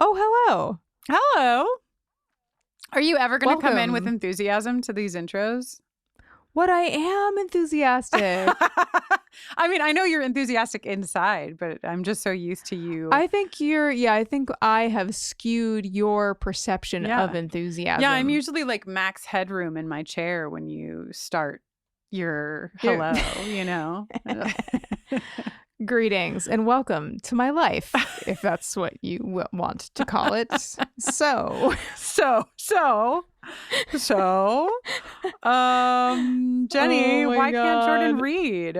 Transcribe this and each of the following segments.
Oh, hello. Hello. Are you ever going to come in with Welcome. enthusiasm to these intros? What I am enthusiastic. I mean, I know you're enthusiastic inside, but I'm just so used to you. I think I think I have skewed your perception of enthusiasm. Yeah, I'm usually like max headroom in my chair when you start your hello, you know? Greetings and welcome to my life, if that's what you want to call it. So, Jenny, Oh my why can't Jordan God. read?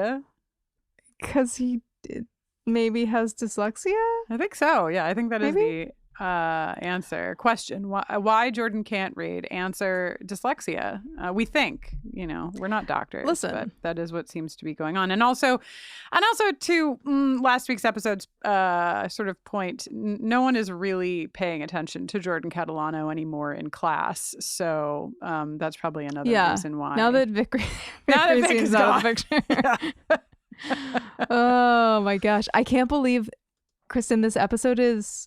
Because he maybe has dyslexia? I think so. Yeah, I think that is Maybe? the answer. Question: why Jordan can't read? Answer: dyslexia. We think, we're not doctors. Listen. But that is what seems to be going on. And also to last week's episode's sort of point, no one is really paying attention to Jordan Catalano anymore in class. So that's probably another reason why. Now that Vic is out of the picture. Oh my gosh. I can't believe, Kristin, this episode is,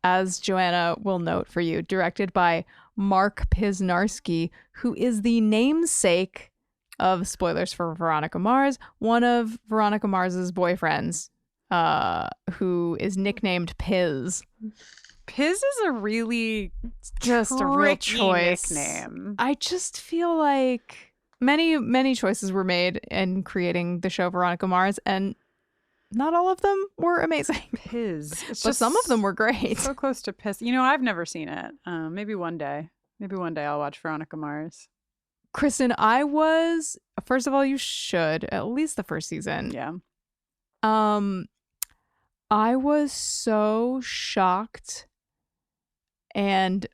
as Joanna will note for you, directed by Mark Pisnarski, who is the namesake of, spoilers for Veronica Mars, one of Veronica Mars's boyfriends, who is nicknamed Piz. Piz is a really just a real choice nickname. I just feel like many choices were made in creating the show Veronica Mars, and not all of them were amazing. Piz. But some of them were great. So close to piss. I've never seen it. Maybe one day. I'll watch Veronica Mars. Kristin, first of all, you should, at least the first season. Yeah. I was so shocked and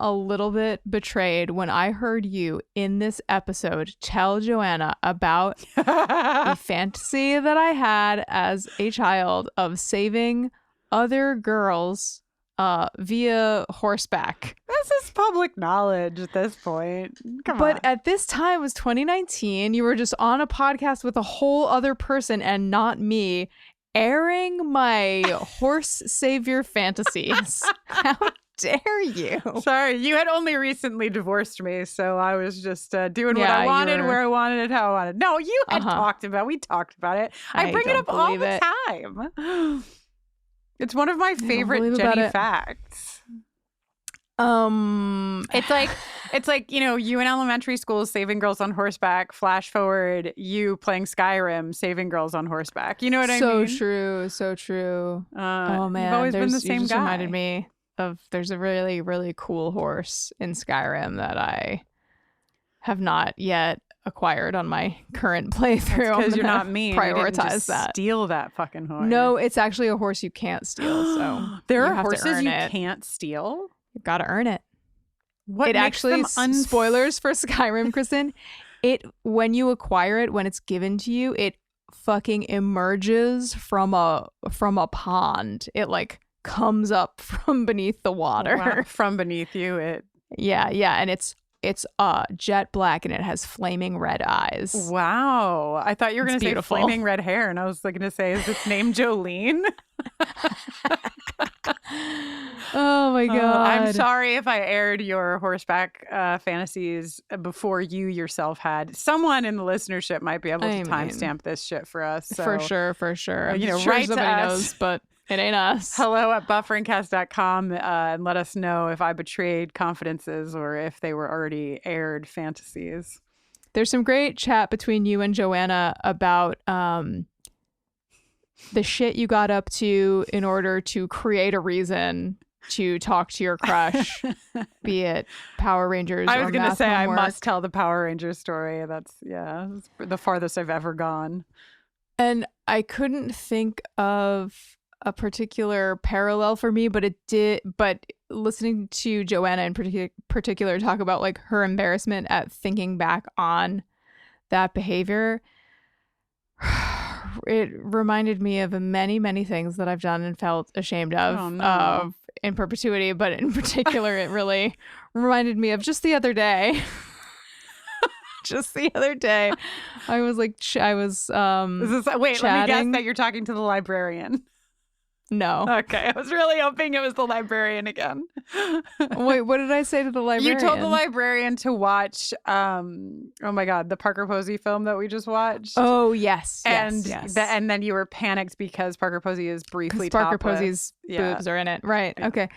a little bit betrayed when I heard you in this episode tell Joanna about the fantasy that I had as a child of saving other girls via horseback. This is public knowledge at this point. Come But on. at this time, it was 2019. You were just on a podcast with a whole other person and not me, airing my horse savior fantasies. How dare you? Sorry, you had only recently divorced me, so I was just doing what I wanted, where I wanted it, how I wanted. No, you had we talked about it. I bring it up all the time. It's one of my favorite Jenny facts. It's like you in elementary school saving girls on horseback. Flash forward, you playing Skyrim, saving girls on horseback. You know what I mean? So true. Oh man, you've always been the same you just guy. Reminded me of, there's a really, really cool horse in Skyrim that I have not yet acquired on my current playthrough. Because you're not me. Prioritize that. Steal that fucking horse. No, it's actually a horse you can't steal. So there are horses you can't steal. You've got to earn it. What it makes actually them spoilers for Skyrim, Kristin. When you acquire it, when it's given to you, it fucking emerges from a pond. It like comes up from beneath the water. Wow. From beneath you, yeah, and it's jet black and it has flaming red eyes. Wow. I thought you were going to say beautiful. Flaming red hair, and I was going to say, is its name Jolene? Oh my God. I'm sorry if I aired your horseback fantasies before you yourself had. Someone in the listenership might be able to timestamp this shit for us. So, for sure. I'm sure write somebody to us. knows, but it ain't us. hello@bufferincast.com and let us know if I betrayed confidences or if they were already aired fantasies. There's some great chat between you and Joanna about the shit you got up to in order to create a reason to talk to your crush, be it Power Rangers I was going to say homework. I must tell the Power Rangers story. That's the farthest I've ever gone. And I couldn't think of a particular parallel for me, but it did. But listening to Joanna in particular talk about like her embarrassment at thinking back on that behavior, it reminded me of many things that I've done and felt ashamed of in perpetuity. But in particular, it really reminded me of just the other day. I was like, let me guess that you're talking to the librarian. No. Okay. I was really hoping it was the librarian again. Wait, what did I say to the librarian? You told the librarian to watch, oh my God, the Parker Posey film that we just watched. Oh, yes. And yes. And then you were panicked because Parker Posey is briefly Parker topless. Posey's boobs are in it. Right. Yeah. Okay.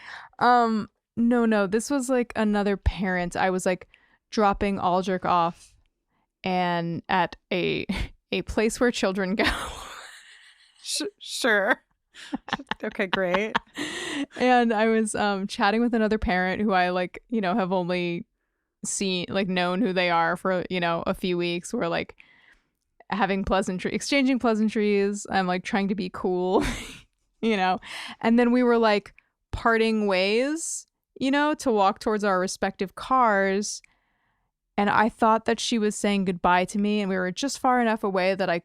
No. This was like another parent. I was like dropping Aldrich off and at a place where children go. Sure. Okay, great. And I was chatting with another parent who I like, have only known who they are for, a few weeks. We're like having exchanging pleasantries. I'm like trying to be cool, and then we were like parting ways, to walk towards our respective cars. And I thought that she was saying goodbye to me, and we were just far enough away that I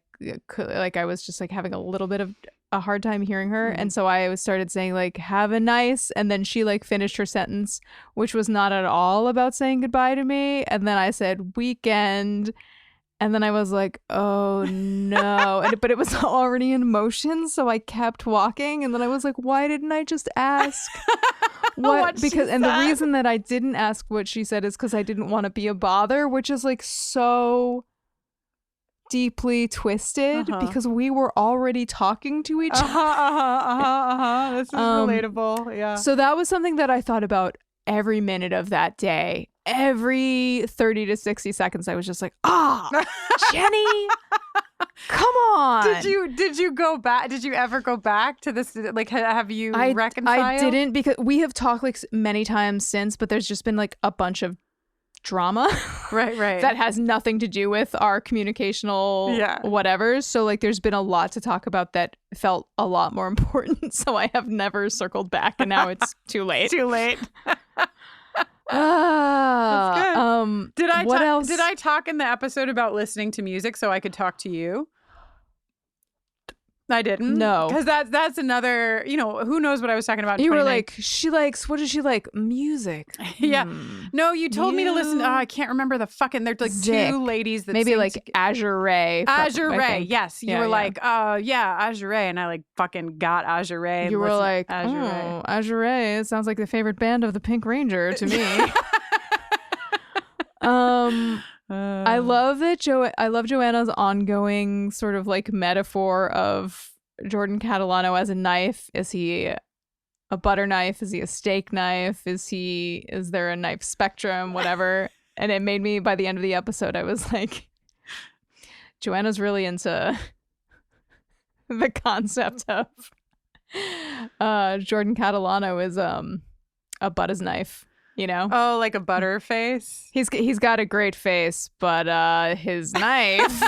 could, I was just like having a little bit of a hard time hearing her. And so I started saying like, have a nice, and then she like finished her sentence, which was not at all about saying goodbye to me. And then I said weekend, and then I was like, oh no. But it was already in motion, so I kept walking. And then I was like, why didn't I just ask what because and the reason that I didn't ask what she said is because I didn't want to be a bother, which is like so deeply twisted because we were already talking to each other. This is relatable. Yeah. So that was something that I thought about every minute of that day. Every 30 to 60 seconds, I was just like, Jenny, come on. Did you go back? Did you ever go back to this? Like, have you reconciled? I didn't, because we have talked like many times since, but there's just been like a bunch of drama right that has nothing to do with our communicational whatever. So like there's been a lot to talk about that felt a lot more important, so I have never circled back, and now it's too late. Too late. That's good. What else? Did I talk in the episode about listening to music so I could talk to you? I didn't. No. Because that's another, who knows what I was talking about. You were like, what does she like? Music. Yeah. No, you told me to listen. I can't remember the fucking, there's like two ladies that maybe like Azure Ray. Azure Ray. Yes. You were like, Azure Ray. And I like fucking got Azure Ray. You were like, Azure Ray. It sounds like the favorite band of the Pink Ranger to me. I love that I love Joanna's ongoing sort of like metaphor of Jordan Catalano as a knife. Is he a butter knife? Is he a steak knife? Is there a knife spectrum? Whatever. And it made me, by the end of the episode, I was like, Joanna's really into the concept of Jordan Catalano is a butter's knife. Oh, like a butter face. He's got a great face, but his knife.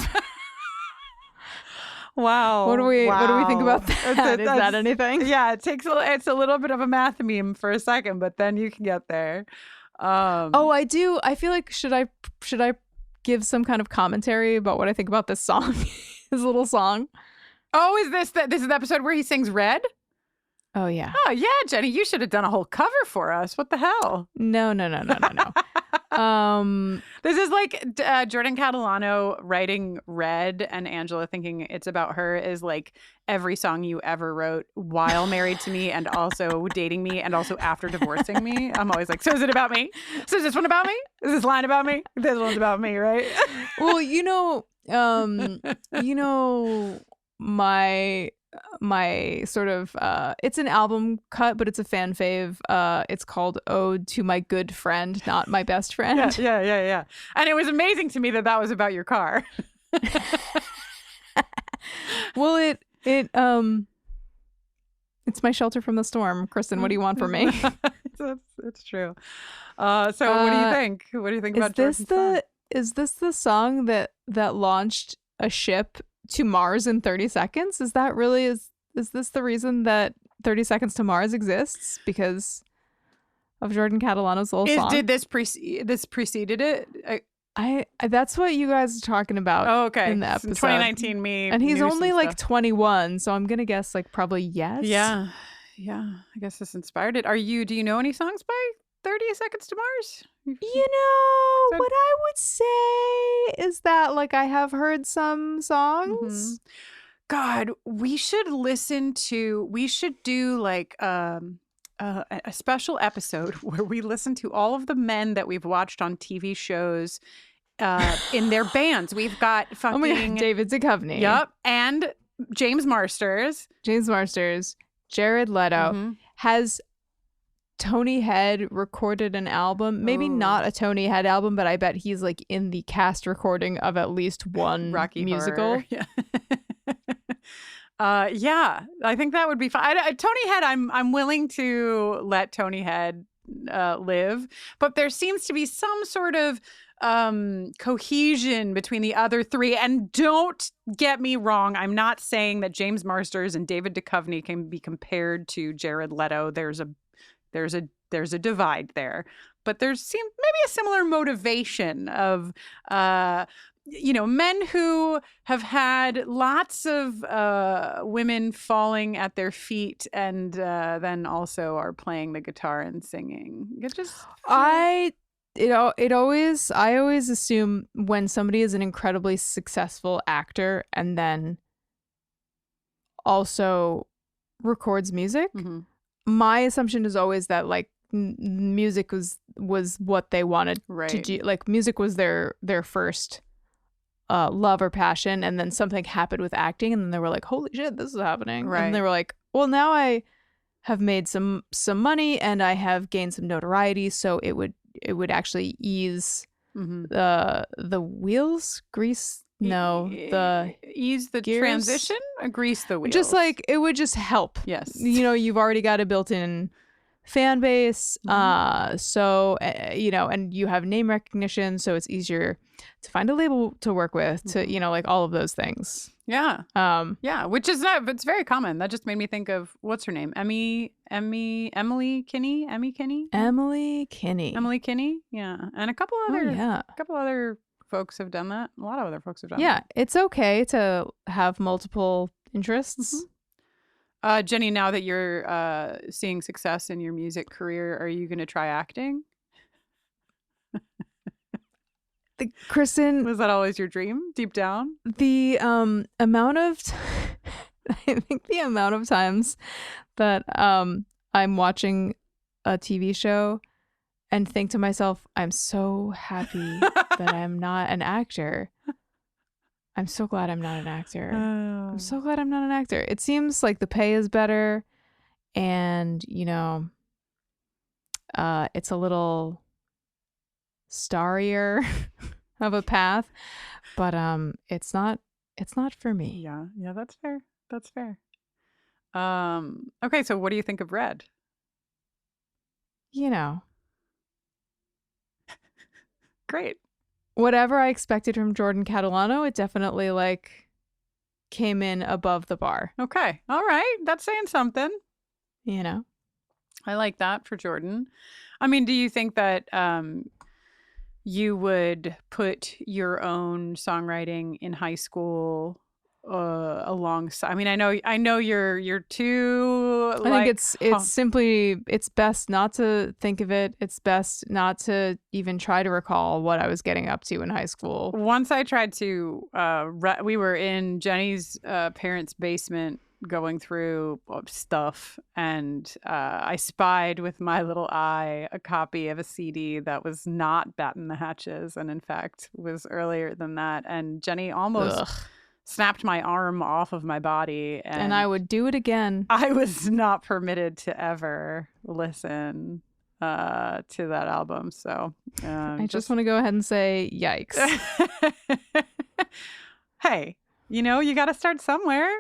Wow. What do we think about that? Is that anything? Yeah, it's a little bit of a math meme for a second, but then you can get there. I do. I feel like should I give some kind of commentary about what I think about this song, his little song? Oh, is this is the episode where he sings Red? Oh, yeah. Oh, yeah, Jenny, you should have done a whole cover for us. What the hell? No. This is like Jordan Catalano writing Red and Angela thinking it's about her is like every song you ever wrote while married to me and also dating me and also after divorcing me. I'm always like, so is it about me? So is this one about me? Is this line about me? This one's about me, right? Well, my sort of it's an album cut, but it's a fan fave. It's called Ode to My Good Friend, Not My Best Friend. Yeah. And it was amazing to me that was about your car. Well, it's my shelter from the storm. Kristin, what do you want from me? It's true. So what do you think? What do you think about Jordan's song? Is this the song that launched a ship to Mars in 30 seconds? Is that really is this the reason that 30 Seconds to Mars exists? Because of Jordan Catalano's little song? Did this preceded it? I that's what you guys are talking about. Oh, okay. In the episode. 2019 me. And he's only like 21, so I'm gonna guess like probably yes. Yeah. I guess this inspired it. Do you know any songs by 30 Seconds to Mars? What I would say is that like I have heard some songs. God, we should do like a special episode where we listen to all of the men that we've watched on TV shows in their bands. We've got fucking David Duchovny. Yep. And James Marsters. Jared Leto. Has Tony Head recorded an album? Maybe not a Tony Head album, but I bet he's like in the cast recording of at least one Rocky musical. Horror. Yeah, I think that would be fun. Tony Head, I'm willing to let Tony Head live, but there seems to be some sort of cohesion between the other three. And don't get me wrong, I'm not saying that James Marsters and David Duchovny can be compared to Jared Leto. There's a divide there, but there seems maybe a similar motivation of men who have had lots of women falling at their feet and then also are playing the guitar and singing. I always assume when somebody is an incredibly successful actor and then also records music, my assumption is always that like music was what they wanted to do. Like music was their first love or passion, and then something happened with acting, and then they were like, holy shit, this is happening. And they were like, well, now I have made some money and I have gained some notoriety, so it would actually ease the wheels, ease the gears? Transition, grease the wheels. Just like it would just help. Yes. You've already got a built-in fan base, so and you have name recognition, so it's easier to find a label to work with, to like all of those things. Which is it's very common. That just made me think of, what's her name, Emily Kinney, and a couple other folks have done that. A lot of other folks have done that. It's okay to have multiple interests. Jenny, now that you're seeing success in your music career, are you going to try acting? Kristin, was that always your dream deep down? The amount of I think the amount of times that I'm watching a TV show and think to myself, I'm so happy that I'm not an actor. I'm so glad I'm not an actor. I'm so glad I'm not an actor. It seems like the pay is better, and it's a little starrier of a path, but it's not for me. Yeah, that's fair. Okay, so what do you think of Red? Great. Whatever I expected from Jordan Catalano, it definitely came in above the bar. Okay. All right. That's saying something. I like that for Jordan. I mean, do you think that you would put your own songwriting in high school alongside? I mean, I know you're too. I think it's simply, it's best not to think of it. It's best not to even try to recall what I was getting up to in high school. Once I tried to, we were in Jenny's parents' basement going through stuff, and I spied with my little eye a copy of a CD that was not Batten the Hatches, and in fact was earlier than that. And Jenny almost snapped my arm off of my body, and I would do it again. I was not permitted to ever listen to that album. So I just want to go ahead and say, yikes. Hey, you got to start somewhere.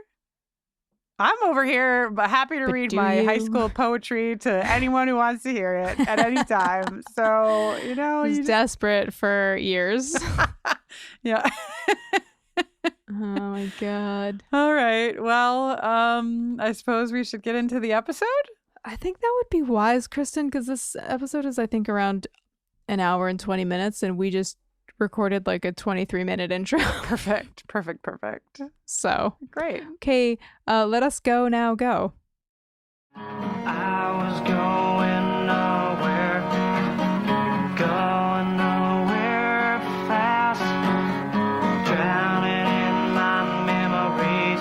I'm over here happy to read my high school poetry to anyone who wants to hear it at any time. So, He's desperate for ears. Yeah. Oh my God. All right. Well, I suppose we should get into the episode. I think that would be wise, Kristin, because this episode is, I think, around an hour and 20 minutes, and we just recorded like a 23-minute intro. Perfect. So great. Okay, let us go now. Go. I was going nowhere fast, drowning in my memories.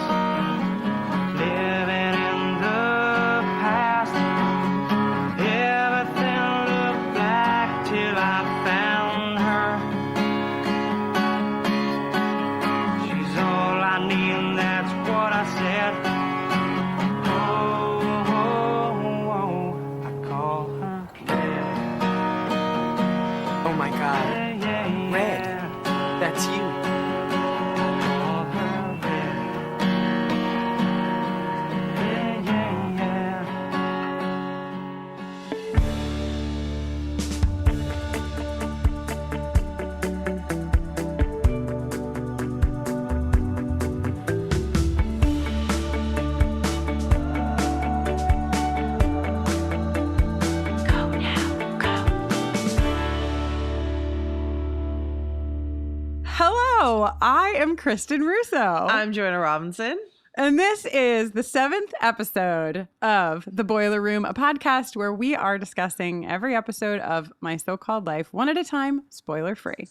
Hello, I am Kristin Russo. I'm Joanna Robinson. And this is the 7th episode of The Boiler Room, a podcast where we are discussing every episode of My So-Called Life, one at a time, spoiler-free.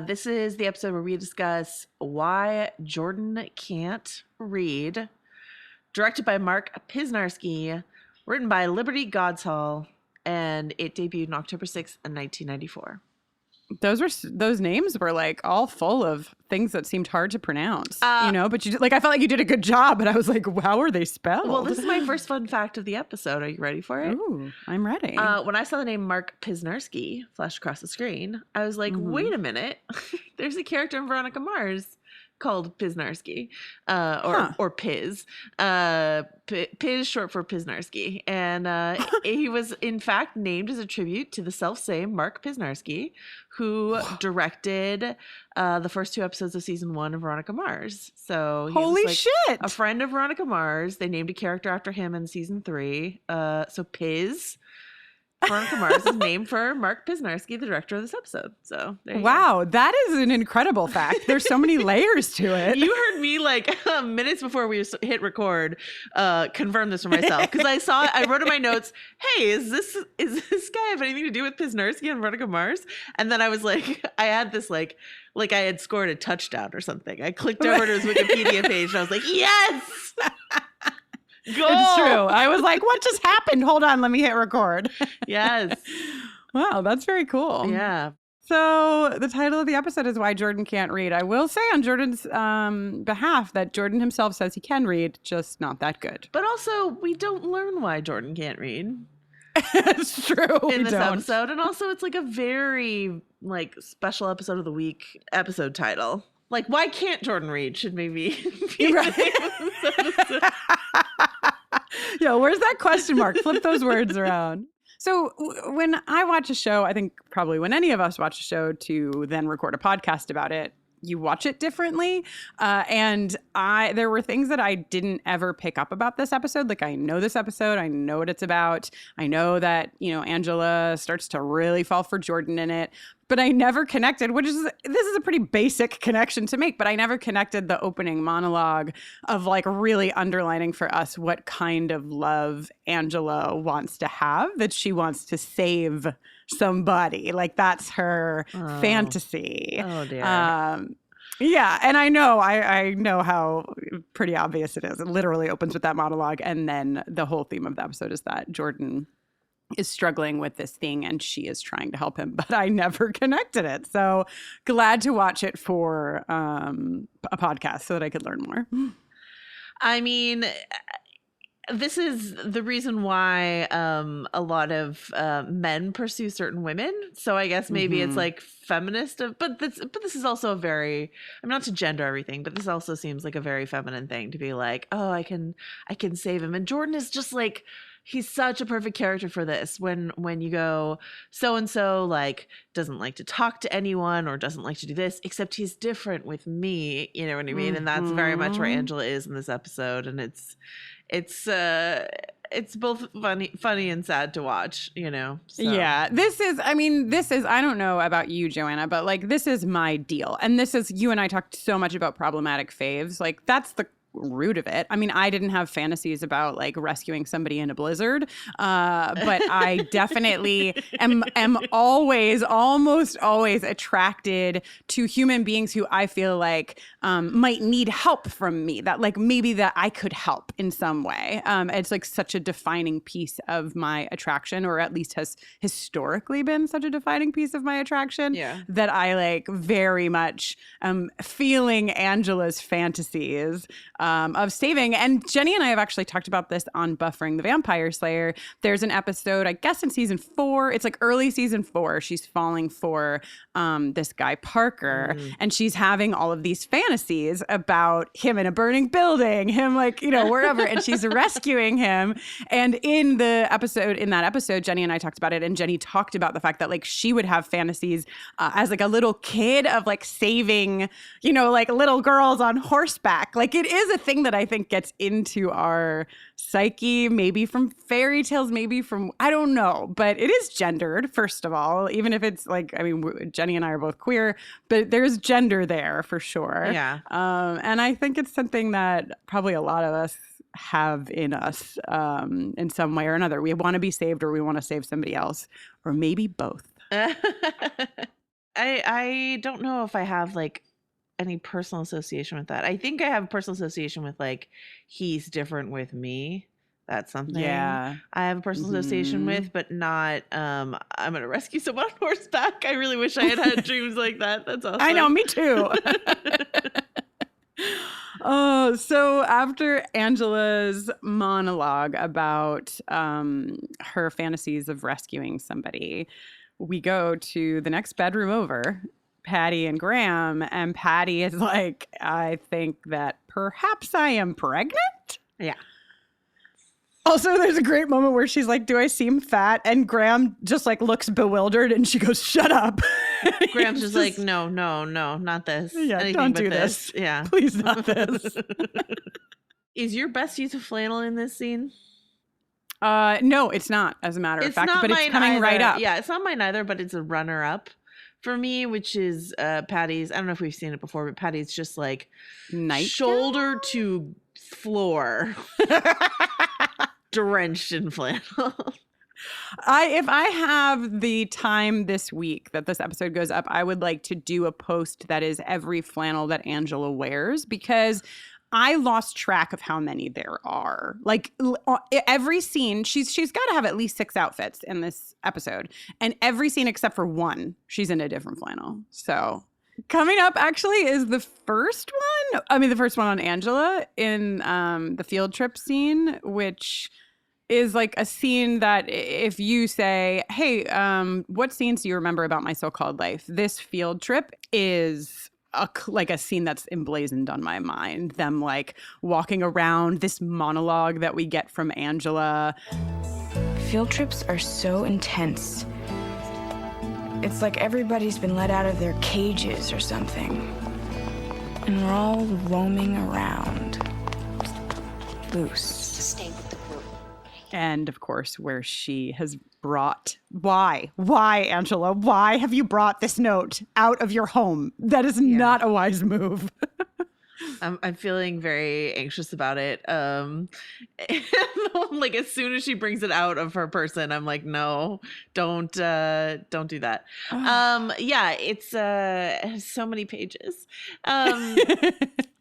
This is the episode where we discuss why Jordan can't read. Directed by Mark Pisnarski, written by Liberty Godshall, and it debuted on October 6th, 1994. Those names were like all full of things that seemed hard to pronounce, but you like, I felt like you did a good job, but I was like, how are they spelled? Well, this is my first fun fact of the episode. Are you ready for it? Ooh, I'm ready. When I saw the name Mark Pisnarski flash across the screen, I was like, wait a minute. There's a character in Veronica Mars called Pisnarski, or Piz. Piz short for Pisnarski. And he was, in fact, named as a tribute to the self-same Mark Pisnarski, who directed the first 2 episodes of season 1 of Veronica Mars. So holy shit! A friend of Veronica Mars. They named a character after him in season 3. So Piz. Veronica Mars is named for Mark Pisnarski, the director of this episode. So there you go. That is an incredible fact. There's so many layers to it. You heard me like minutes before we hit record confirm this for myself, because I wrote in my notes, hey, is this guy have anything to do with Pisnarski and Veronica Mars? And then I was like, I had this like I had scored a touchdown or something. I clicked over to his Wikipedia page and I was like, yes. Go! It's true. I was like, what just happened? Hold on, let me hit record. Yes. Wow, that's very cool. Yeah. So the title of the episode is Why Jordan Can't Read. I will say on Jordan's behalf that Jordan himself says he can read, just not that good. But also, we don't learn why Jordan can't read. It's true. In this episode. And also, it's like a very like special episode of the week episode title. Like, why can't Jordan read should maybe be right. Yo, where's that question mark? Flip those words around. So when I watch a show, I think probably when any of us watch a show to then record a podcast about it, you watch it differently. And there were things that I didn't ever pick up about this episode. Like, I know this episode, I know what it's about. I know that, Angela starts to really fall for Jordan in it. But I never connected, this is a pretty basic connection to make, but I never connected the opening monologue of like really underlining for us what kind of love Angela wants to have, that she wants to save somebody. Like, that's her fantasy. Oh, dear. Yeah, and I know how pretty obvious it is. It literally opens with that monologue, and then the whole theme of the episode is that Jordan is struggling with this thing and she is trying to help him, but I never connected it. So glad to watch it for a podcast so that I could learn more. I mean, this is the reason why a lot of men pursue certain women. So I guess maybe it's like feminist, but this is also a very, I'm not to gender everything, but this also seems like a very feminine thing to be like, oh, I can save him. And Jordan is just like, he's such a perfect character for this. When you go, so-and-so like doesn't like to talk to anyone or doesn't like to do this, except he's different with me, you know what I mean? And that's very much where Angela is in this episode. And it's both funny and sad to watch, So. Yeah, this is, I don't know about you, Joanna, but like, this is my deal. And this is, you and I talked so much about problematic faves. Like, that's the root of it. I mean, I didn't have fantasies about like rescuing somebody in a blizzard, but I definitely am almost always attracted to human beings who I feel like might need help from me, that like maybe that I could help in some way. It's like such a defining piece of my attraction, or at least has historically been such a defining piece of my attraction, that I like very much feeling Angela's fantasies of saving. And Jenny and I have actually talked about this on Buffering the Vampire Slayer. There's an episode, I guess in season 4, it's like early season 4, she's falling for this guy Parker, and she's having all of these fantasies about him in a burning building, him like, you know, wherever, and she's rescuing him. And in that episode, Jenny and I talked about it, and Jenny talked about the fact that like she would have fantasies as like a little kid of like saving, you know, like little girls on horseback. Like it is a thing that I think gets into our psyche, maybe from fairy tales, maybe from, I don't know, but it is gendered, first of all, even if it's like, I mean, Jenny and I are both queer, but there's gender there for sure. Yeah. And I think it's something that probably a lot of us have in us in some way or another. We want to be saved, or we want to save somebody else, or maybe both. I don't know if I have like any personal association with that. I think I have a personal association with like, he's different with me. That's something I have a personal association with, but not I'm gonna rescue someone on horseback. I really wish I had dreams like that. That's awesome. I know, me too. So after Angela's monologue about her fantasies of rescuing somebody, we go to the next bedroom over, Patty and Graham, and Patty is like, I think that perhaps I am pregnant? Yeah. Also, there's a great moment where she's like, do I seem fat? And Graham just like looks bewildered, and she goes, shut up. Graham's just like, no, not this. Yeah, anything don't but do this. Yeah. Please, not this. Is your best use of flannel in this scene? No, it's not, as a matter of fact, but it's coming right up. Yeah, it's not mine either, but it's a runner up for me, which is Patty's. I don't know if we've seen it before, but Patty's just like shoulder to floor, drenched in flannel. If I have the time this week that this episode goes up, I would like to do a post that is every flannel that Angela wears, because I lost track of how many there are. Like every scene, she's got to have at least 6 outfits in this episode. And every scene except for one, she's in a different flannel. So coming up actually is the first one. I mean, the first one on Angela in the field trip scene, which is like a scene that if you say, hey, what scenes do you remember about my so-called life? This field trip is like a scene that's emblazoned on my mind. Them like walking around, this monologue that we get from Angela. Field trips are so intense. It's like everybody's been let out of their cages or something. And we're all roaming around, loose. Stay with the group. And of course, where she has brought, why, Angela, why have you brought this note out of your home? That is not a wise move. I'm feeling very anxious about it. Like as soon as she brings it out of her person, I'm like, no, don't do that. Yeah, it's so many pages.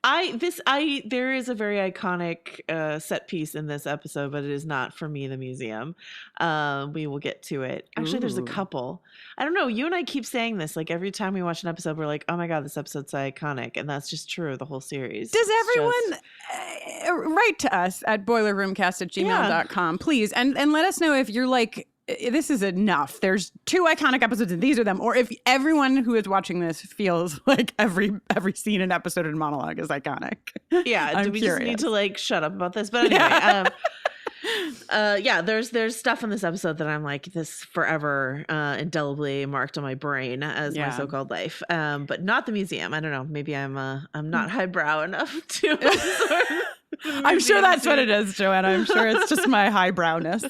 There is a very iconic set piece in this episode, but it is not for me, the museum. We will get to it. Actually, there's a couple. I don't know. You and I keep saying this, like every time we watch an episode, we're like, oh my God, this episode's so iconic. And that's just true of the whole series. Does everyone write to us at boilerroomcast@gmail.com, please, and let us know if you're like, this is enough. There's 2 iconic episodes and these are them. Or if everyone who is watching this feels like every scene and episode and monologue is iconic. Yeah. Do we just need to like shut up about this? But anyway, yeah, there's stuff in this episode that I'm like, this forever indelibly marked on my brain as my so-called life. But not the museum. I don't know. Maybe I'm not highbrow enough to I'm sure that's what it is, Joanna. I'm sure it's just my highbrowness.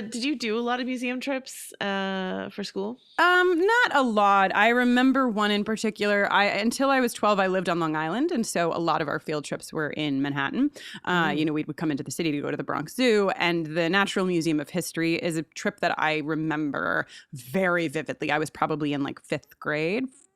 Did you do a lot of museum trips for school? Not a lot. I remember one in particular. Until I was 12, I lived on Long Island, and so a lot of our field trips were in Manhattan. You know, we would come into the city to go to the Bronx Zoo, and the Natural Museum of History is a trip that I remember very vividly. I was probably in like 4th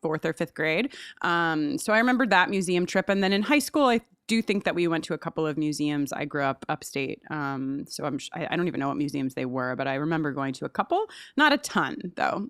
or 5th grade. So I remembered that museum trip, and then in high school, I do think that we went to a couple of museums. I grew up upstate, so I don't even know what museums they were, but I remember going to a couple. Not a ton, though.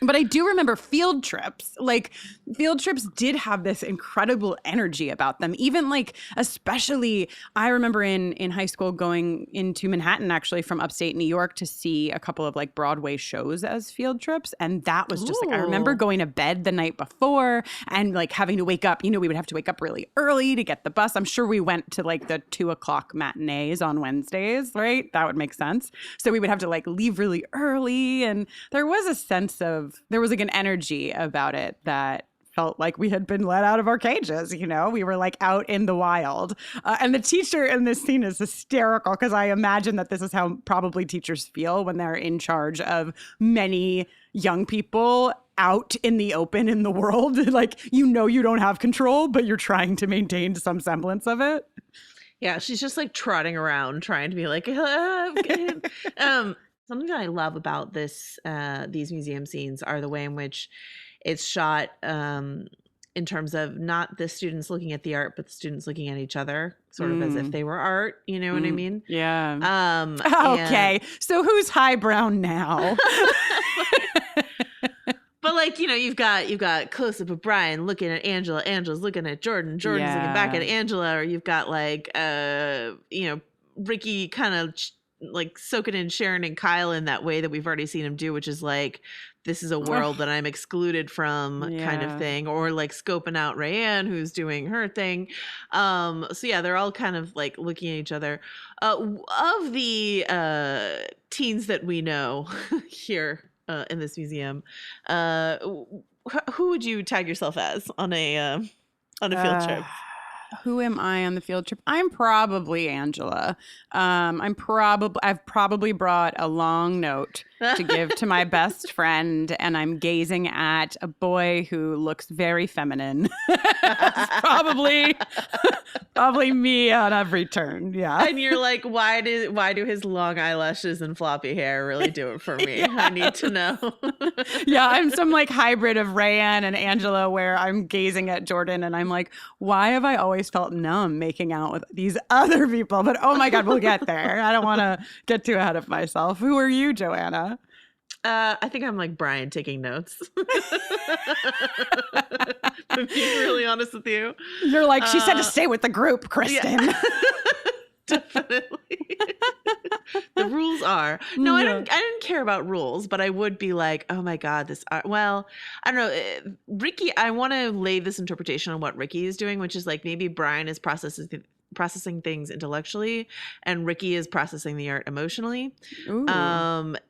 But I do remember field trips. Like, field trips did have this incredible energy about them. Even like, especially, I remember in high school going into Manhattan, actually, from upstate New York to see a couple of like Broadway shows as field trips. And that was just like, I remember going to bed the night before and like having to wake up. You know, we would have to wake up really early to get the bus. I'm sure we went to like the 2:00 matinees on Wednesdays, right? That would make sense. So we would have to like leave really early. And there was a sense of, there was like an energy about it that felt like we had been let out of our cages, you know? We were like out in the wild. And the teacher in this scene is hysterical because I imagine that this is how probably teachers feel when they're in charge of many young people out in the open in the world. Like, you know, you don't have control, but you're trying to maintain some semblance of it. Yeah, she's just like trotting around trying to be like, something that I love about these museum scenes are the way in which it's shot in terms of not the students looking at the art, but the students looking at each other, sort of as if they were art. You know what I mean? Yeah. Okay. So who's highbrow now? But like, you know, you've got close up of Brian looking at Angela, Angela's looking at Jordan's looking back at Angela, or you've got like you know, Ricky kind of like soaking in Sharon and Kyle in that way that we've already seen him do, which is like, this is a world that I'm excluded from kind of thing, or like scoping out Rayanne who's doing her thing. So yeah, they're all kind of like looking at each other. Of the teens that we know here in this museum, who would you tag yourself as on a field trip? Who am I on the field trip? I'm probably Angela. I've probably brought a long note to give to my best friend, and I'm gazing at a boy who looks very feminine. probably me on every turn. Yeah. And you're like, why do his long eyelashes and floppy hair really do it for me? Yeah. I need to know. Yeah, I'm some like hybrid of Rayanne and Angela where I'm gazing at Jordan and I'm like, why have I always felt numb making out with these other people? But oh my God, we'll get there. I don't want to get too ahead of myself. Who are you, Joanna? I think I'm like Brian taking notes. To be really honest with you. You're like, she said to stay with the group, Kristin. Yeah. Definitely. The rules are. No, I didn't care about rules, but I would be like, oh my God, this art. Well, I don't know. Ricky, I want to lay this interpretation on what Ricky is doing, which is like maybe Brian is processing things intellectually and Ricky is processing the art emotionally. Ooh.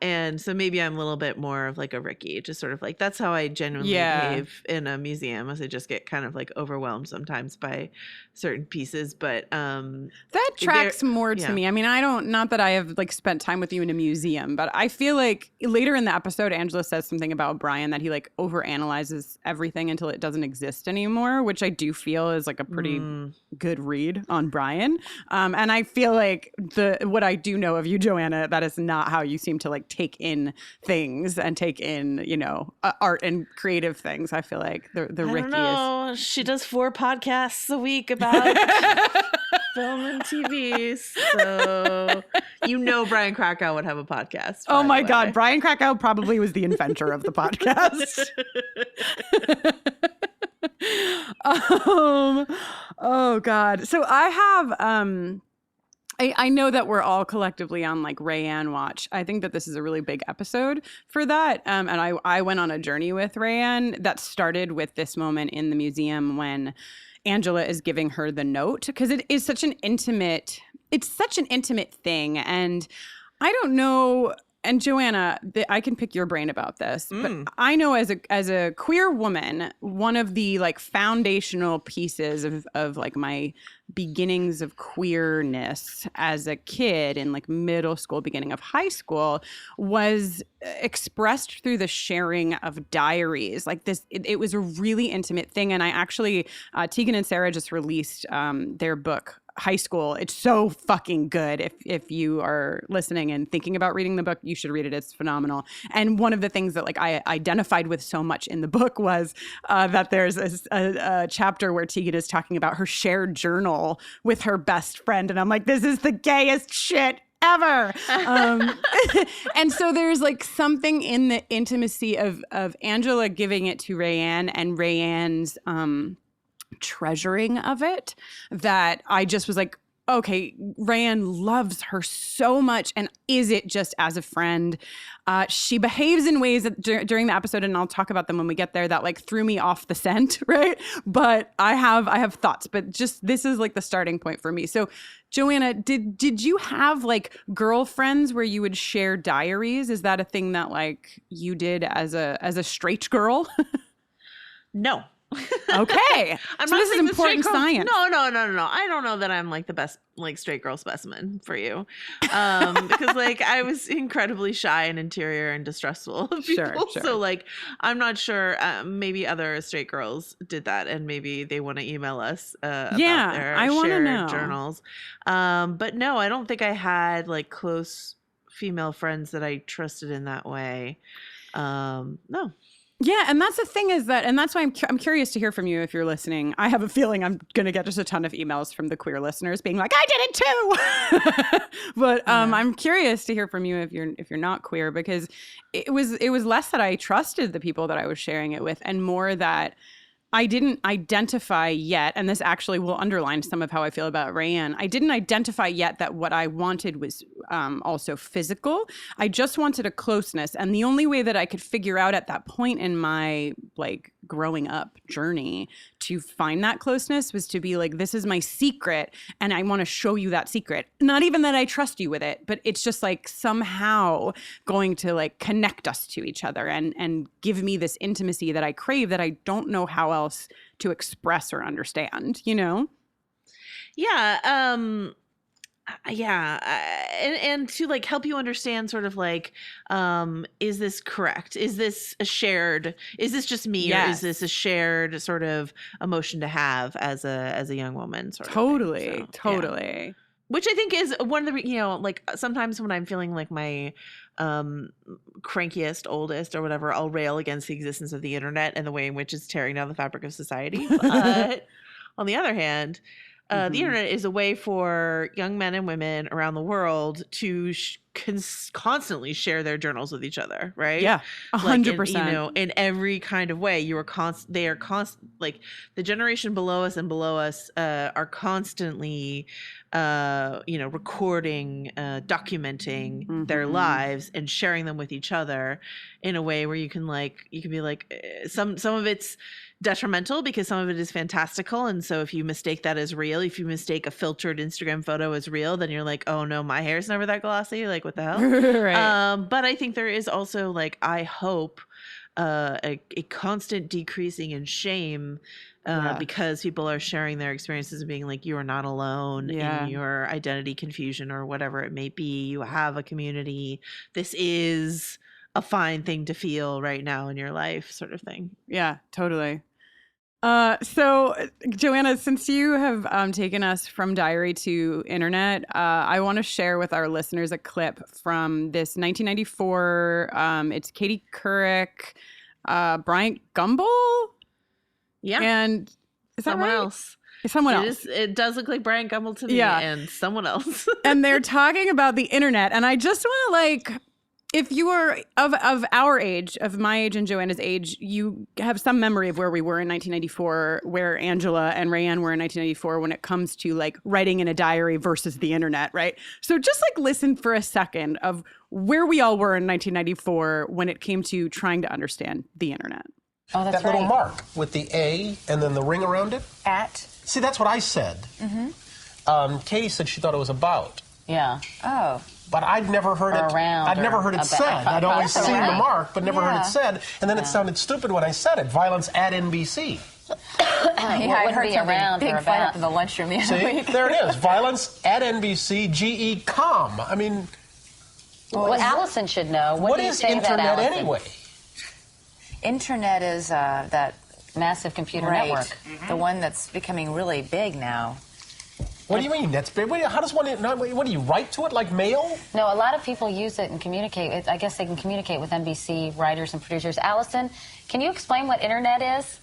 And so maybe I'm a little bit more of like a Ricky, just sort of like, that's how I genuinely behave in a museum, as I just get kind of like overwhelmed sometimes by certain pieces. But that tracks more to me. I mean, not that I have like spent time with you in a museum, but I feel like later in the episode, Angela says something about Brian that he like overanalyzes everything until it doesn't exist anymore, which I do feel is like a pretty good read on Brian. And I feel like what I do know of you, Joanna, that is not how you seem to like take in things and take in, you know, art and creative things. I feel like the Ricky is. She does 4 podcasts a week about film and TV. So you know Brian Krakow would have a podcast. Oh my God. Brian Krakow probably was the inventor of the podcast. Oh God. So I have I know that we're all collectively on like Rayanne watch. I think that this is a really big episode for that. And I went on a journey with Rayanne that started with this moment in the museum when Angela is giving her the note, because it is such an intimate thing. And I don't know. And Joanna, I can pick your brain about this, but I know as a queer woman, one of the like foundational pieces of like my beginnings of queerness as a kid in like middle school, beginning of high school, was expressed through the sharing of diaries. Like this, it was a really intimate thing. And I actually, Tegan and Sarah just released their book, High School. It's so fucking good. If you are listening and thinking about reading the book, you should read it. It's phenomenal. And one of the things that like I identified with so much in the book was that there's a chapter where Tegan is talking about her shared journal with her best friend. And I'm like, this is the gayest shit ever. And so there's like something in the intimacy of Angela giving it to Rayanne and Rayanne's treasuring of it that I just was like, okay, Rayanne loves her so much, and is it just as a friend? She behaves in ways that during the episode, and I'll talk about them when we get there, that like threw me off the scent, right? But I have thoughts, but just this is like the starting point for me. So, Joanna, did you have like girlfriends where you would share diaries? Is that a thing that like you did as a straight girl? No. Okay. I'm so not this is important science. No. I don't know that I'm like the best like straight girl specimen for you. Because like I was incredibly shy and interior and distrustful of people. Sure. So like I'm not sure, maybe other straight girls did that and maybe they want to email us about their shared journals. But no, I don't think I had like close female friends that I trusted in that way. No. Yeah, and that's the thing is that, and that's why I'm curious to hear from you if you're listening. I have a feeling I'm going to get just a ton of emails from the queer listeners being like, I did it too. But I'm curious to hear from you if you're not queer, because it was less that I trusted the people that I was sharing it with and more that I didn't identify yet, and this actually will underline some of how I feel about Rayanne. I didn't identify yet that what I wanted was also physical. I just wanted a closeness. And the only way that I could figure out at that point in my like growing up journey to find that closeness was to be like, this is my secret and I want to show you that secret. Not even that I trust you with it, but it's just like somehow going to like connect us to each other and give me this intimacy that I crave that I don't know how else to express or understand, you know? Yeah. And to like help you understand sort of like, is this correct? Is this just me? Yes. Or is this a shared sort of emotion to have as a young woman? Sort of Totally. Yeah. Which I think is one of the, like sometimes when I'm feeling like my crankiest, oldest or whatever, I'll rail against the existence of the internet and the way in which it's tearing down the fabric of society. But on the other hand, the internet is a way for young men and women around the world to constantly share their journals with each other, right? Yeah, 100%. In every kind of way. They are like the generation below us and below us are constantly, recording, documenting their lives and sharing them with each other in a way where you can be like, some of it's detrimental because some of it is fantastical, and so if you mistake that as real, if you mistake a filtered Instagram photo as real, then you're like, oh no, my hair's never that glossy, like what the hell? Right. But I think there is also like, I hope a constant decreasing in shame because people are sharing their experiences and being like, you are not alone in your identity confusion or whatever it may be. You have a community. This is a fine thing to feel right now in your life, sort of thing. Yeah, totally. So, Joanna, since you have taken us from diary to internet, I want to share with our listeners a clip from this 1994. It's Katie Couric, Bryant Gumbel. Yeah. And is that someone right? else. Someone else. It does look like Bryant Gumbel to me and someone else. And they're talking about the internet. And I just want to like... If you are of our age, of my age and Joanna's age, you have some memory of where we were in 1994, where Angela and Rayanne were in 1994 when it comes to like writing in a diary versus the internet, right? So just like listen for a second of where we all were in 1994 when it came to trying to understand the internet. Oh, that's that little mark with the A and then the ring around it. At? See, that's what I said. Katie said she thought it was about. Yeah. Oh. But I'd never heard it. I'd never heard it said. I'd always seen the mark, but never heard it said. And then it sounded stupid when I said it. Violence at NBC. I heard be around big fight up in the lunchroom the other week. There it is. Violence at NBC. GE.com. I mean, well, Allison should know. What is internet anyway? Internet is that massive computer network, the one that's becoming really big now. What do you mean? That's big. How does one? What do you write to it like mail? No, a lot of people use it and communicate. I guess they can communicate with NBC writers and producers. Allison, can you explain what internet is?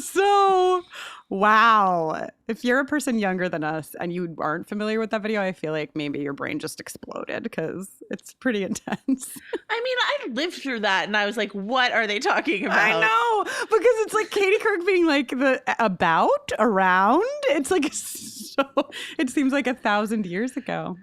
So, Wow. If you're a person younger than us and you aren't familiar with that video, I feel like maybe your brain just exploded because it's pretty intense. I mean, I lived through that and I was like, what are they talking about? I know, because it's like Katie Couric being like around. It's like it seems like 1,000 years ago.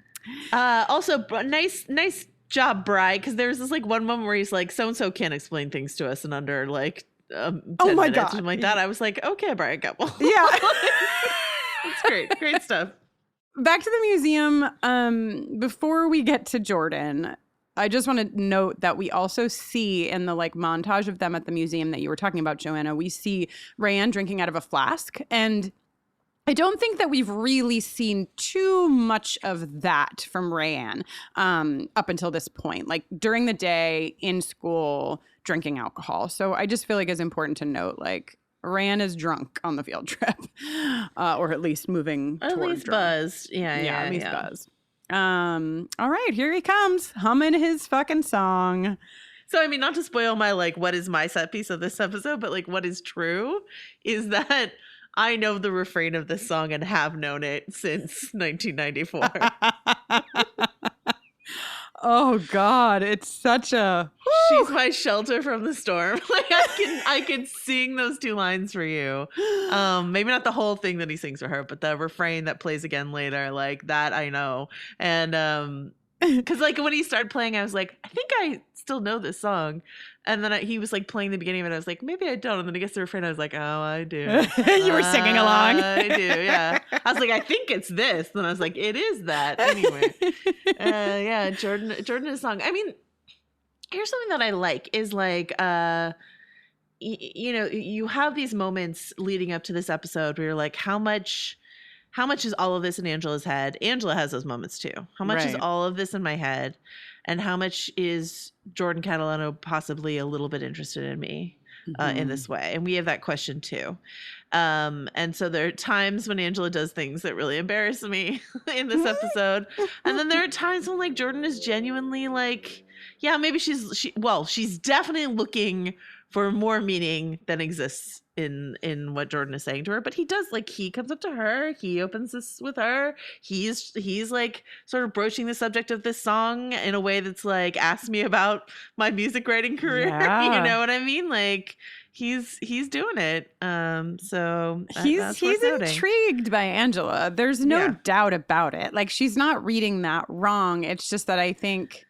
Also, nice job, Bri, because there's this like one moment where he's like, so-and-so can't explain things to us in under like 10 minutes, God. Something like that. I was like, okay, Brian Gumble. Yeah. It's great stuff. Back to the museum. Before we get to Jordan, I just want to note that we also see in the like montage of them at the museum that you were talking about, Joanna, we see Rayanne drinking out of a flask. And I don't think that we've really seen too much of that from Rayanne up until this point. Like during the day, in school, drinking alcohol. So I just feel like it's important to note, like, Rayanne is drunk on the field trip, or at least moving at towards least drunk. buzzed. Yeah, at least buzzed. All right, here he comes, humming his fucking song. So, I mean, not to spoil my, like, what is my set piece of this episode, but, like, what is true is that I know the refrain of this song and have known it since 1994. Oh God, it's such a She's my shelter from the storm. Like I can sing those two lines for you. Maybe not the whole thing that he sings for her, but the refrain that plays again later, like that I know. And because like when he started playing, I was like, I think I still know this song. And then he was like playing the beginning of it. I was like, maybe I don't. And then he gets the refrain. I was like, oh, I do. You were singing along. I do, yeah. I was like, I think it's this. And I was like, it is that. Anyway. Yeah, Jordan is song. I mean, here's something that I like is like, you know, you have these moments leading up to this episode where you're like, how much is all of this in Angela's head? Angela has those moments too. How much is all of this in my head? And how much is Jordan Catalano possibly a little bit interested in me in this way? And we have that question too. And so there are times when Angela does things that really embarrass me in this episode. And then there are times when like Jordan is genuinely like, yeah, maybe she's definitely looking for more meaning than exists in what Jordan is saying to her. But he does, like, he comes up to her, he opens this with her, he's like sort of broaching the subject of this song in a way that's like, ask me about my music writing career. Yeah. You know what I mean? Like he's doing it. So he's intrigued by Angela. There's no doubt about it. Like she's not reading that wrong. It's just that I think,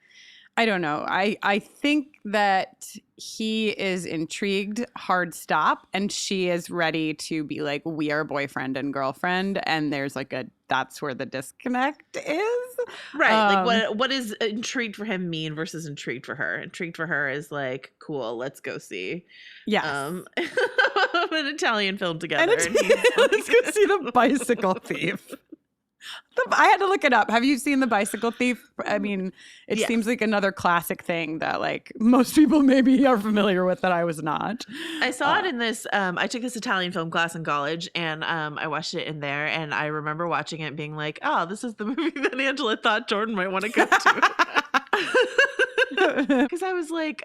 I don't know. I think that he is intrigued, hard stop, and she is ready to be like, we are boyfriend and girlfriend, and there's like that's where the disconnect is. Right. Like what is intrigued for him mean versus intrigued for her? Intrigued for her is like, cool, let's go see an Italian film together. Let's go see The Bicycle Thief. I had to look it up. Have you seen The Bicycle Thief? I mean, it seems like another classic thing that like most people maybe are familiar with that I was not. I saw it in this, I took this Italian film class in college and I watched it in there and I remember watching it being like, oh, this is the movie that Angela thought Jordan might want to go to. Because I was like,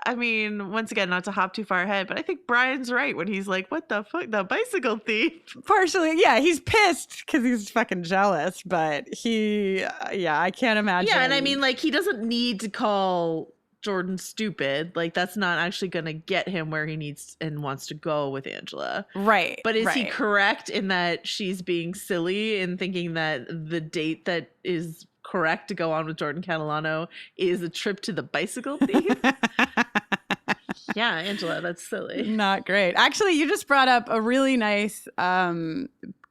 I mean, once again, not to hop too far ahead, but I think Brian's right when he's like, what the fuck, The Bicycle Thief? Partially, yeah, he's pissed because he's fucking jealous, but I can't imagine. Yeah, and I mean, like, he doesn't need to call Jordan stupid. Like, that's not actually going to get him where he needs and wants to go with Angela. Right. But is he correct in that she's being silly and thinking that the date that is correct to go on with Jordan Catalano is a trip to The Bicycle Thief? Yeah, Angela, that's silly. Not great. Actually, you just brought up a really nice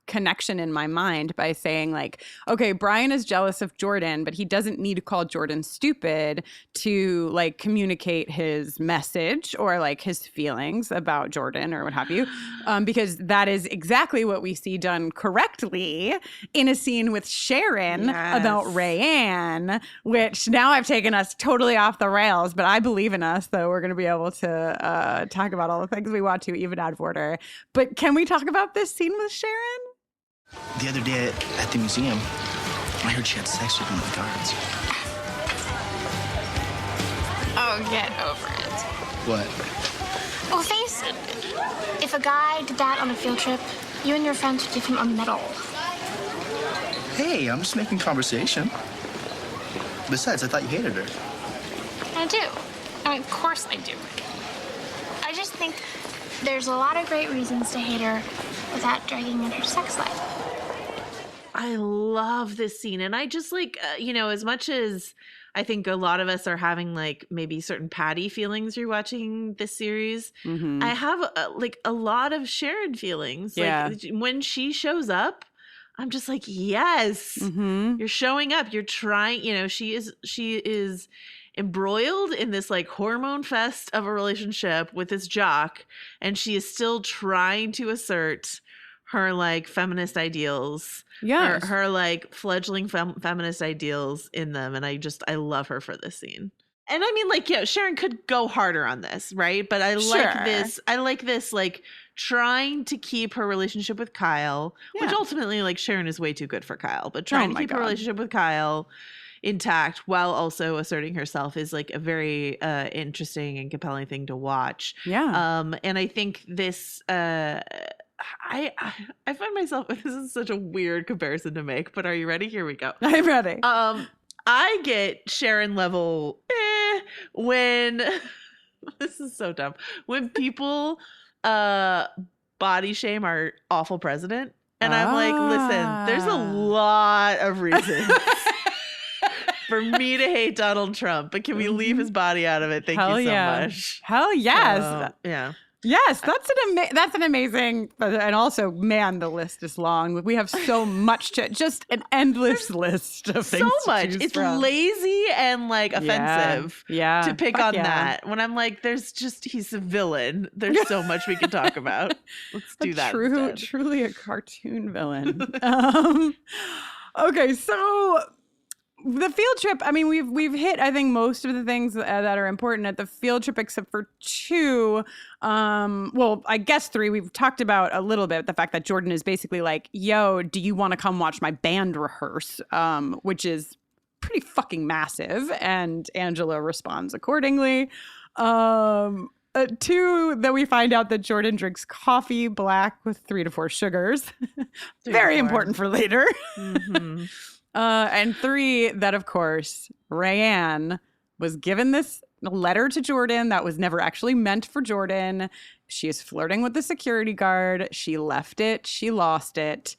connection in my mind by saying like, okay, Brian is jealous of Jordan, but he doesn't need to call Jordan stupid to like communicate his message or like his feelings about Jordan or what have you, because that is exactly what we see done correctly in a scene with Sharon about Rayanne, which now I've taken us totally off the rails, but I believe in us that we're going to be able to talk about all the things we want to, even out of order. But can we talk about this scene with Sharon? The other day at the museum, I heard she had sex with one of the guards. Oh, get over it. What? Well, face it. If a guy did that on a field trip, you and your friends would give him a medal. Hey, I'm just making conversation. Besides, I thought you hated her. I do. I mean, of course I do. I just think there's a lot of great reasons to hate her without dragging in her sex life. I love this scene. And I just like, as much as I think a lot of us are having like maybe certain Patty feelings rewatching this series, I have a lot of Sharon feelings. Yeah. Like when she shows up, I'm just like, yes, you're showing up. You're trying, she is embroiled in this like hormone fest of a relationship with this jock, and she is still trying to assert her like feminist ideals, her like fledgling feminist ideals in them. And I love her for this scene. And I mean, like, Sharon could go harder on this, right? But I like this, like trying to keep her relationship with Kyle, which ultimately, like, Sharon is way too good for Kyle, but trying to keep her relationship with Kyle intact while also asserting herself is like a very interesting and compelling thing to watch. And I think this I find myself, this is such a weird comparison to make, but are you ready? Here we go. I'm ready. I get Sharon level when this is so dumb, when people body shame our awful president, and I'm like, listen, there's a lot of reasons for me to hate Donald Trump, but can we leave his body out of it? Thank you so much. Hell yes. Yes, that's an amazing, and also, man, the list is long. We have so much just an endless list of things. So much. It's lazy and like offensive to pick on that. When I'm like, he's a villain. There's so much we can talk about. Let's do that. Truly a cartoon villain. Okay, so the field trip, I mean, we've hit, I think, most of the things that are important at the field trip, except for two. Well, I guess three. We've talked about a little bit the fact that Jordan is basically like, yo, do you want to come watch my band rehearse? Which is pretty fucking massive. And Angela responds accordingly. Two, that we find out that Jordan drinks coffee black with 3 to 4 sugars. Very important for later. And 3, that of course, Rayanne was given this letter to Jordan that was never actually meant for Jordan. She is flirting with the security guard. She left it. She lost it.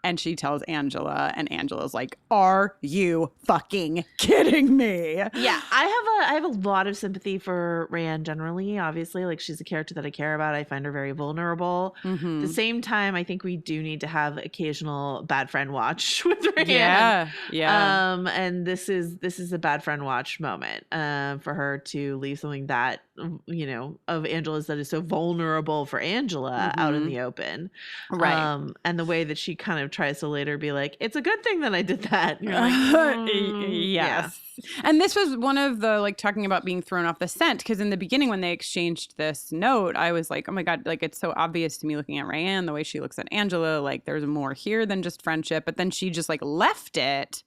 And she tells Angela, and Angela's like, are you fucking kidding me? Yeah, I have a lot of sympathy for Rayanne generally. Obviously, like, she's a character that I care about. I find her very vulnerable. At the same time, I think we do need to have occasional bad friend watch with Rayanne. Yeah. And this is a bad friend watch moment for her to leave something that, of Angela's that is so vulnerable for Angela out in the open. Right. And the way that she kind of tries to later be like, it's a good thing that I did that. And you're like, yes. Yeah. And this was one of the, like, talking about being thrown off the scent, because in the beginning when they exchanged this note, I was like, oh my God, like, it's so obvious to me looking at Rayanne, the way she looks at Angela, like, there's more here than just friendship. But then she just, like, left it.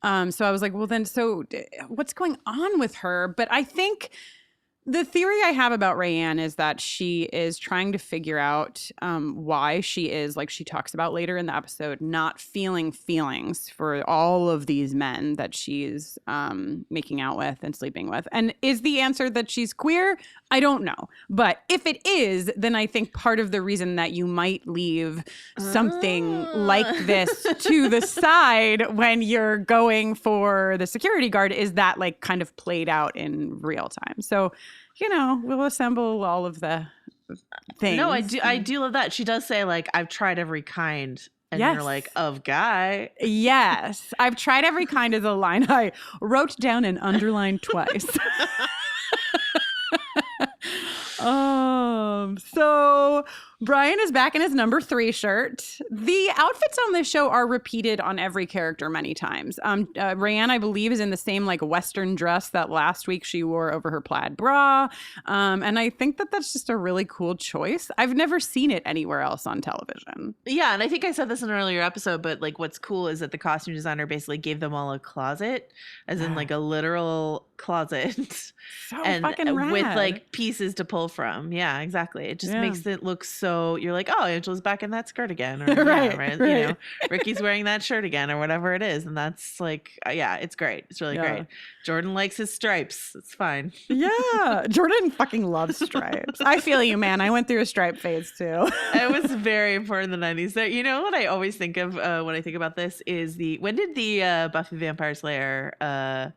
So I was like, well, then, so what's going on with her? But I think the theory I have about Rayanne is that she is trying to figure out why she is, like she talks about later in the episode, not feeling feelings for all of these men that she's making out with and sleeping with. And is the answer that she's queer? I don't know. But if it is, then I think part of the reason that you might leave something like this to the side when you're going for the security guard is that, like, kind of played out in real time. So, we'll assemble all of the things. No, I do love that. She does say, like, I've tried every kind. And you're like, of guy. Yes. I've tried every kind is a line I wrote down and underlined twice. So Brian is back in his number 3 shirt. The outfits on this show are repeated on every character many times. Rayanne, I believe, is in the same like Western dress that last week she wore over her plaid bra. And I think that that's just a really cool choice. I've never seen it anywhere else on television. Yeah, and I think I said this in an earlier episode, but like what's cool is that the costume designer basically gave them all a closet, as in like a literal closet. So and fucking rad. With like pieces to pull from. Yeah, exactly. It just makes it look so, you're like, oh, Angela's back in that skirt again. Or, right. You know, Ricky's wearing that shirt again or whatever it is. And that's like, it's great. It's really great. Jordan likes his stripes. It's fine. Yeah. Jordan fucking loves stripes. I feel you, man. I went through a stripe phase too. It was very important in the 90s. There, you know what I always think of when I think about this is when did the Buffy Vampire Slayer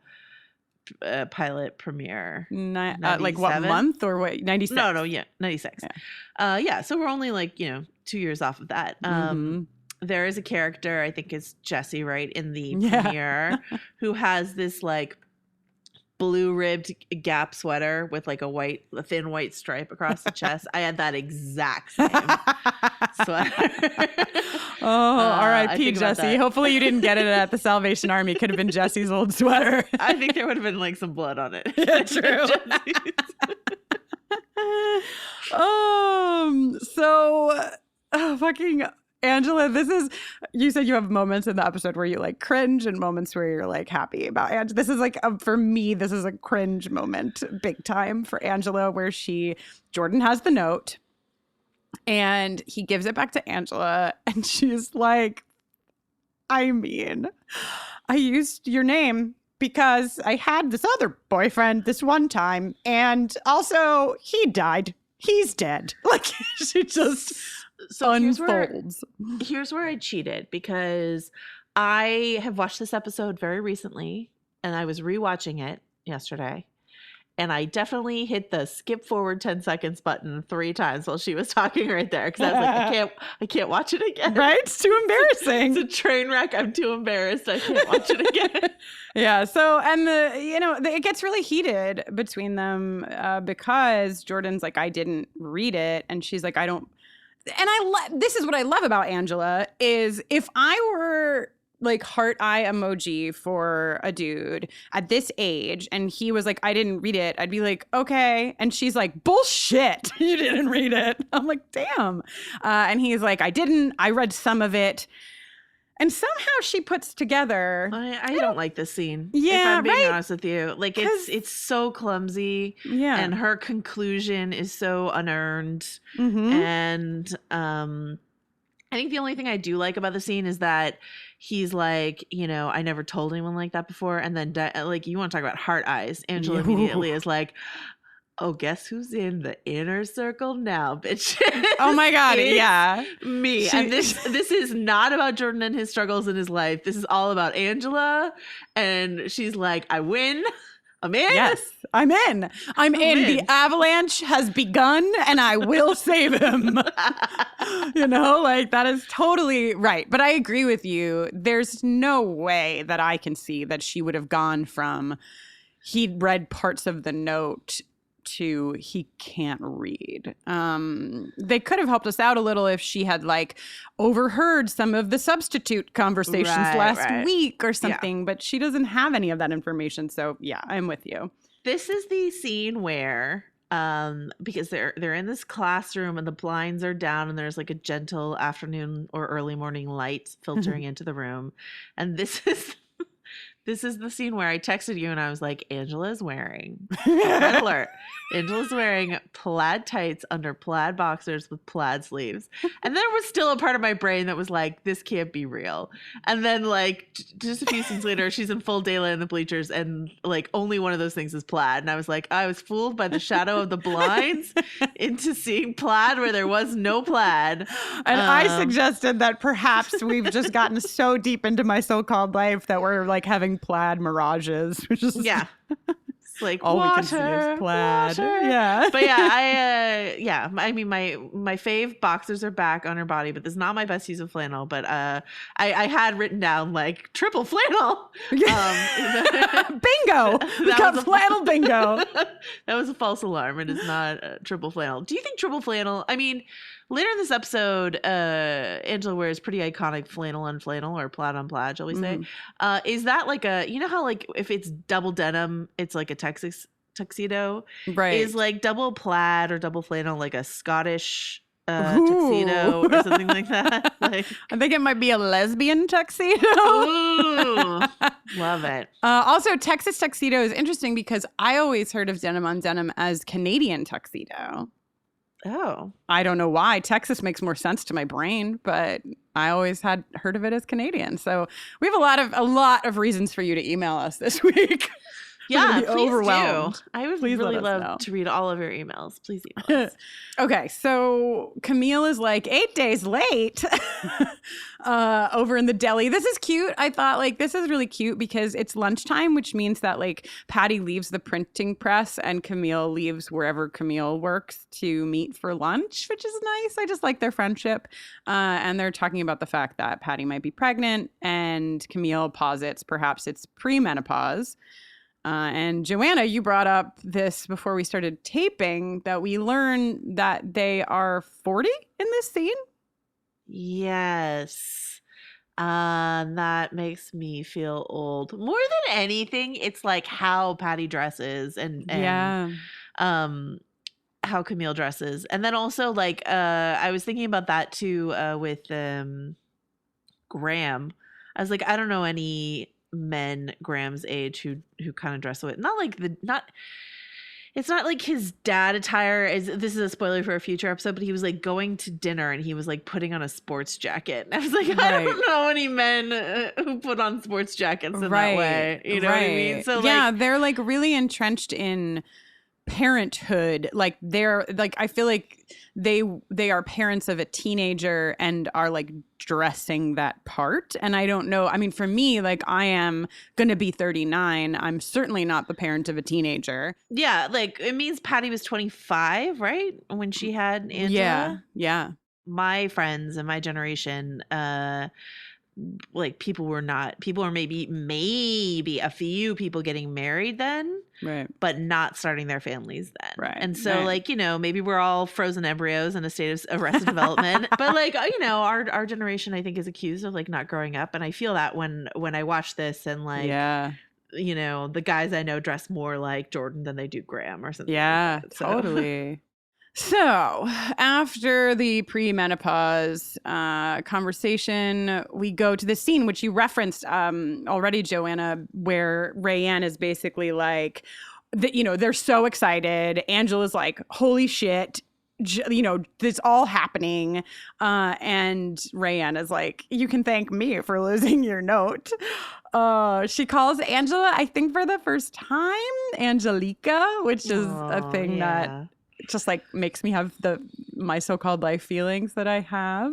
pilot premiere? Like what month or what? 96? No, 96. Yeah. So we're only like 2 years off of that. There is a character, I think it's Jessie, right, in the premiere, who has this like blue ribbed Gap sweater with like a thin white stripe across the chest. I had that exact same sweater. R.I.P. Jessie. That. Hopefully you didn't get it at the Salvation Army. Could have been Jessie's old sweater. I think there would have been like some blood on it. Yeah, true. Fucking Angela, you said you have moments in the episode where you like cringe and moments where you're like happy about Angela. This is like, for me, this is a cringe moment big time for Angela, where Jordan has the note and he gives it back to Angela and she's like, I mean, I used your name because I had this other boyfriend this one time and also he died. He's dead. Like she just... So unfolds. Here's where I cheated, because I have watched this episode very recently and I was rewatching it yesterday, and I definitely hit the skip forward 10 seconds button 3 times while she was talking right there, because I was like, I can't watch it again. Right? It's too embarrassing. It's a train wreck. I'm too embarrassed. I can't watch it again. Yeah. So, and it gets really heated between them because Jordan's like, I didn't read it, and she's like, I don't. And this is what I love about Angela is if I were like heart eye emoji for a dude at this age and he was like, I didn't read it, I'd be like, okay. And she's like, bullshit, you didn't read it. I'm like, damn. And he's like, I read some of it. And somehow she puts together. I don't like this scene. Yeah, if I'm being honest with you, like it's so clumsy. Yeah, and her conclusion is so unearned. And I think the only thing I do like about the scene is that he's like, I never told anyone like that before. And then like, you want to talk about heart eyes? Angela immediately is like, oh, guess who's in the inner circle now, bitch? Oh my God, yeah. Me. And this is not about Jordan and his struggles in his life. This is all about Angela. And she's like, I win. I'm in. Yes, I'm in. I'm in. The avalanche has begun and I will save him. Like that is totally right. But I agree with you. There's no way that I can see that she would have gone from he'd read parts of the note to he can't read. They could have helped us out a little if she had like overheard some of the substitute conversations last week or something, but she doesn't have any of that information. So yeah, I'm with you. This is the scene where because they're in this classroom and the blinds are down and there's like a gentle afternoon or early morning light filtering into the room, and this is the scene where I texted you and I was like, Angela's wearing, red alert, Angela's wearing plaid tights under plaid boxers with plaid sleeves. And there was still a part of my brain that was like, this can't be real. And then like just a few scenes later, she's in full daylight in the bleachers and like only one of those things is plaid. And I was like, I was fooled by the shadow of the blinds into seeing plaid where there was no plaid. And I suggested that perhaps we've just gotten so deep into my so-called life that we're like having plaid mirages, which is it's like all water, we can see is plaid. Water. Yeah, but I mean my fave boxers are back on her body, but this is not my best use of flannel. But I had written down like triple flannel. Bingo, we got flannel bingo. That was a false alarm. It is not triple flannel. Do you think triple flannel? I mean, Later in this episode, Angela wears pretty iconic flannel on flannel or plaid on plaid, shall we say. Is that like you know how like if it's double denim, it's like a Texas tuxedo? Right. Is like double plaid or double flannel like a Scottish tuxedo or something like that? Like, I think it might be a lesbian tuxedo. Ooh, love it. Also, Texas tuxedo is interesting because I always heard of denim on denim as Canadian tuxedo. Oh. I don't know why. Texas makes more sense to my brain, but I always had heard of it as Canadian. So we have a lot of reasons for you to email us this week. Yeah, please overwhelmed. do. I would really love to read all of your emails. Please email us. Okay, so Camille is like 8 days late over in the deli. This is cute. I thought like this is really cute because it's lunchtime, which means that like Patty leaves the printing press and Camille leaves wherever Camille works to meet for lunch, which is nice. I just like their friendship. And they're talking about the fact that Patty might be pregnant and Camille posits perhaps it's premenopause. And Joanna, you brought up this before we started taping that we learn that they are 40 in this scene. Yes. That makes me feel old. More than anything, it's like how Patty dresses and how Camille dresses. And then also like I was thinking about that too with Graham. I was like, I don't know any men Graham's age who kind of dress with it's not like his dad attire. This is a spoiler for a future episode, but he was like going to dinner and he was like putting on a sports jacket. And I was like, I don't know any men who put on sports jackets in that way. You know what I mean? So yeah, they're like really entrenched in parenthood. Like they're like, I feel like they are parents of a teenager and are like dressing that part. And I don't know. I mean, for me, like I am going to be 39. I'm certainly not the parent of a teenager. Yeah. Like it means Patty was 25, right? When she had Angela. Yeah. My friends and my generation, like people were maybe a few people getting married then, right? But not starting their families then, right? And so like, you know, maybe we're all frozen embryos in a state of arrested development, but like, you know, our generation I think is accused of like not growing up, and I feel that when I watch this and like, you know, the guys I know dress more like Jordan than they do Graham or something. Yeah, like that, so. Totally. So after the premenopause conversation, we go to the scene, which you referenced already, Joanna, where Rayanne is basically like, you know, they're so excited. Angela's like, holy shit, you know, this all happening. And Rayanne is like, you can thank me for losing your note. She calls Angela, I think for the first time, Angelica, which is a thing that just like makes me have my so-called life feelings that I have.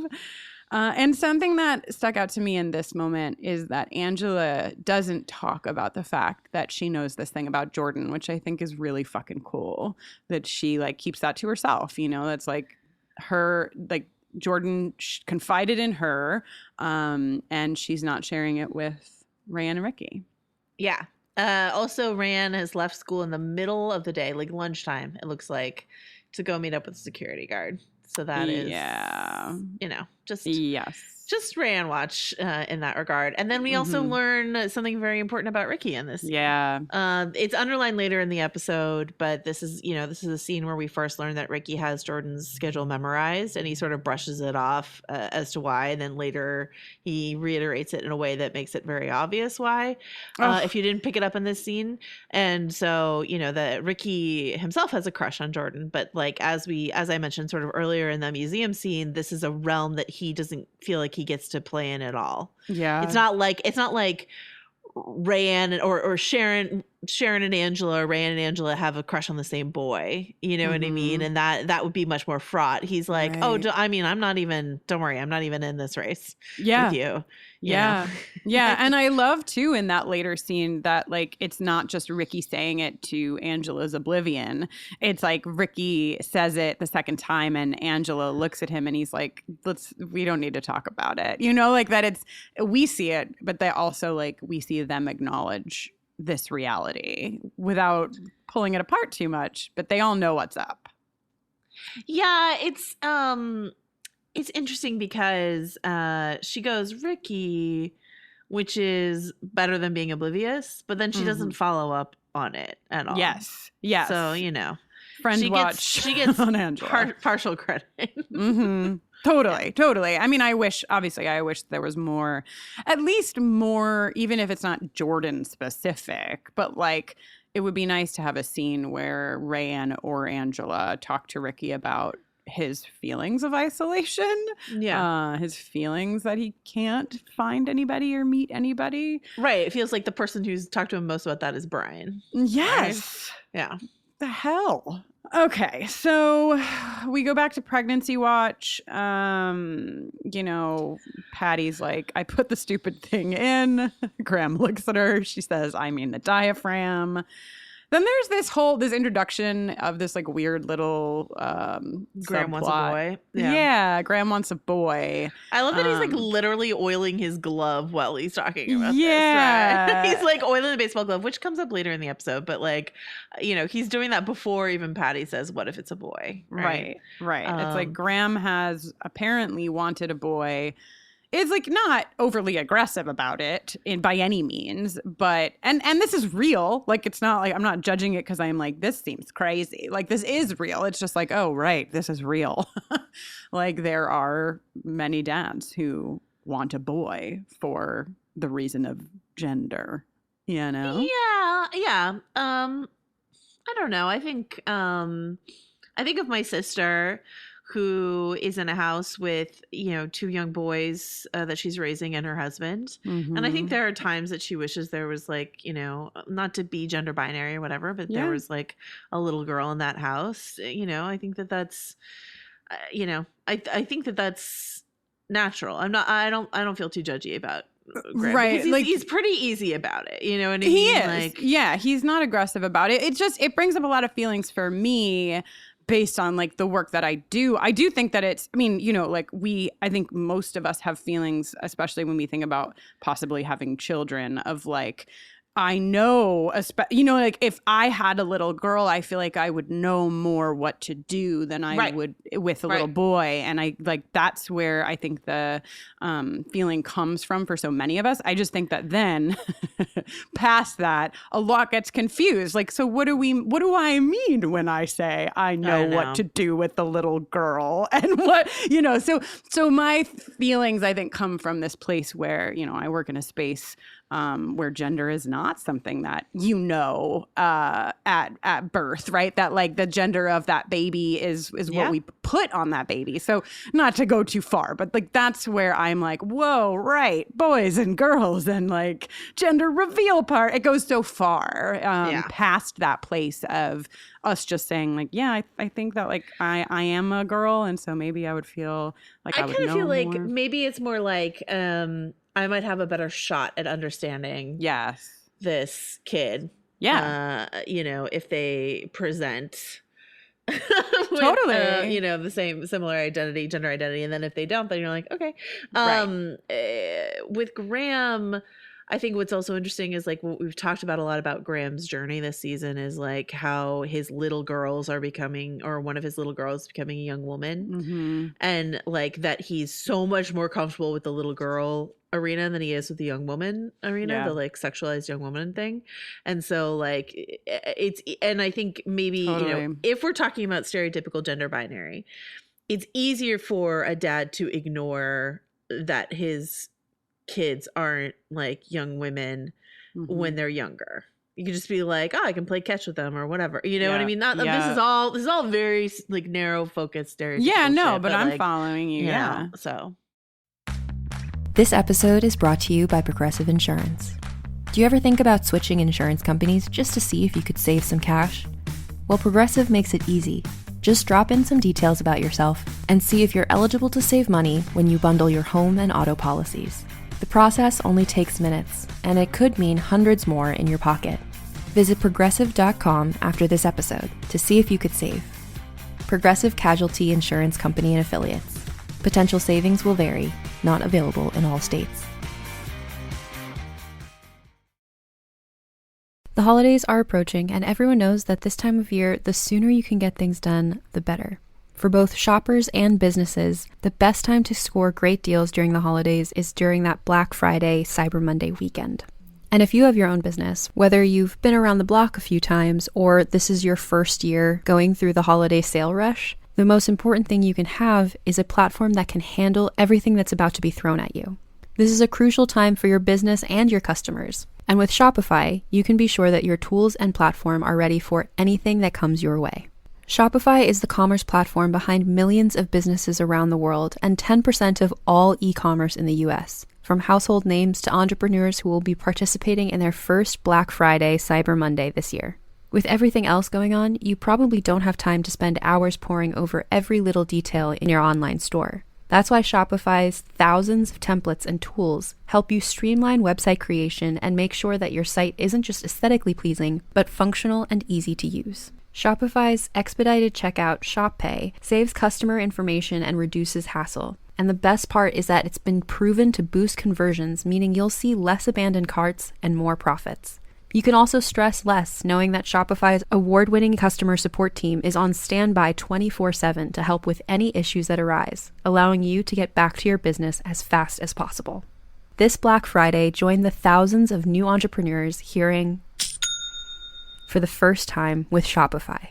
And something that stuck out to me in this moment is that Angela doesn't talk about the fact that she knows this thing about Jordan, which I think is really fucking cool, that she like keeps that to herself. You know, that's like her, like Jordan confided in her, and she's not sharing it with Rayanne and Ricky. Yeah. Also, Rayanne has left school in the middle of the day, like lunchtime, it looks like, to go meet up with a security guard. So that is, you know, just Rayanne watch in that regard. And then we also learn something very important about Ricky in this. Yeah. It's underlined later in the episode, but this is a scene where we first learn that Ricky has Jordan's schedule memorized and he sort of brushes it off as to why. And then later he reiterates it in a way that makes it very obvious why, if you didn't pick it up in this scene. And so, you know, that Ricky himself has a crush on Jordan, but like, as I mentioned sort of earlier in the museum scene, this is a realm that he doesn't feel like he gets to play in at all. Yeah. It's not like Rayanne or Sharon and Angela, or Rayanne and Angela have a crush on the same boy. You know what I mean? And that would be much more fraught. He's like, don't worry, I'm not even in this race with you. Yeah. know? Yeah. And I love too in that later scene that like, it's not just Ricky saying it to Angela's oblivion. It's like Ricky says it the second time and Angela looks at him and he's like, we don't need to talk about it. You know, like that we see it, but they also like, we see them acknowledge this reality without pulling it apart too much, but they all know what's up. Yeah. it's interesting because she goes, Ricky, which is better than being oblivious, but then she doesn't follow up on it at all. Yes. So, she gets on Angela. Partial credit. Totally. I mean, I wish there was more, at least more, even if it's not Jordan specific, but like it would be nice to have a scene where Rayanne or Angela talk to Ricky about his feelings of isolation. Yeah. His feelings that he can't find anybody or meet anybody. Right. It feels like the person who's talked to him most about that is Brian. Yes. Right? Yeah. The hell? Okay, so we go back to pregnancy watch. Patty's like, I put the stupid thing in. Graham looks at her. She says, I mean the diaphragm. Then there's this introduction of this like weird little Graham wants a boy. Yeah, Graham wants a boy. I love that he's like literally oiling his glove while he's talking about this. Right? He's like oiling the baseball glove, which comes up later in the episode, but like, he's doing that before even Patty says, what if it's a boy? Right. It's like Graham has apparently wanted a boy. Is like not overly aggressive about it by any means, but and this is real. Like it's not like I'm not judging it because I'm like this seems crazy. Like this is real. It's just like, oh right, this is real. Like there are many dads who want a boy for the reason of gender. Yeah. I don't know. I think of my sister, who is in a house with, two young boys that she's raising and her husband. And I think there are times that she wishes there was like, not to be gender binary or whatever, but there was like a little girl in that house. I think that's, I think that's natural. I don't feel too judgy about Graham, right. He's pretty easy about it. You know what I mean? He is. He's not aggressive about it. It brings up a lot of feelings for me. Based on like the work that I do think that it's, I think most of us have feelings, especially when we think about possibly having children of like, I know, like if I had a little girl, I feel like I would know more what to do than I would with a little boy. And I like, that's where I think the feeling comes from for so many of us. I just think that then past that, a lot gets confused. Like, so what do I mean when I say I know what to do with the little girl and what, so my feelings, I think, come from this place where, I work in a space where gender is not something that at birth, right? That like the gender of that baby is what we put on that baby. So not to go too far, but like that's where I'm like, whoa, right, boys and girls and like gender reveal part. It goes so far past that place of us just saying like, I think that like I am a girl, and so maybe I would feel like I would know more. I kind of feel like maybe it's more like I might have a better shot at understanding this kid. Yeah. If they present with, totally. The similar identity, gender identity. And then if they don't, then you're like, okay. With Graham, I think what's also interesting is like what we've talked about a lot about Graham's journey this season is like how his little girls are becoming, or one of his little girls is becoming a young woman. And like that he's so much more comfortable with the little girl arena than he is with the young woman arena, the like sexualized young woman thing. And so like and I think maybe, if we're talking about stereotypical gender binary, it's easier for a dad to ignore that his kids aren't like young women when they're younger. You could just be like, I can play catch with them or whatever. You know what I mean? This is all very like narrow focused stereotypical shit, but I'm following you. Yeah. So this episode is brought to you by Progressive Insurance. Do you ever think about switching insurance companies just to see if you could save some cash? Well, Progressive makes it easy. Just drop in some details about yourself and see if you're eligible to save money when you bundle your home and auto policies. The process only takes minutes, and it could mean hundreds more in your pocket. Visit Progressive.com after this episode to see if you could save. Progressive Casualty Insurance Company and Affiliates. Potential savings will vary. Not available in all states. The holidays are approaching, and everyone knows that this time of year, the sooner you can get things done, the better. For both shoppers and businesses, the best time to score great deals during the holidays is during that Black Friday, Cyber Monday weekend. And if you have your own business, whether you've been around the block a few times or this is your first year going through the holiday sale rush, the most important thing you can have is a platform that can handle everything that's about to be thrown at you. This is a crucial time for your business and your customers. And with Shopify, you can be sure that your tools and platform are ready for anything that comes your way. Shopify is the commerce platform behind millions of businesses around the world and 10% of all e-commerce in the US, from household names to entrepreneurs who will be participating in their first Black Friday, Cyber Monday this year. With everything else going on, you probably don't have time to spend hours poring over every little detail in your online store. That's why Shopify's thousands of templates and tools help you streamline website creation and make sure that your site isn't just aesthetically pleasing, but functional and easy to use. Shopify's expedited checkout, Shop Pay, saves customer information and reduces hassle. And the best part is that it's been proven to boost conversions, meaning you'll see less abandoned carts and more profits. You can also stress less knowing that Shopify's award-winning customer support team is on standby 24/7 to help with any issues that arise, allowing you to get back to your business as fast as possible. This Black Friday, join the thousands of new entrepreneurs hearing for the first time with Shopify.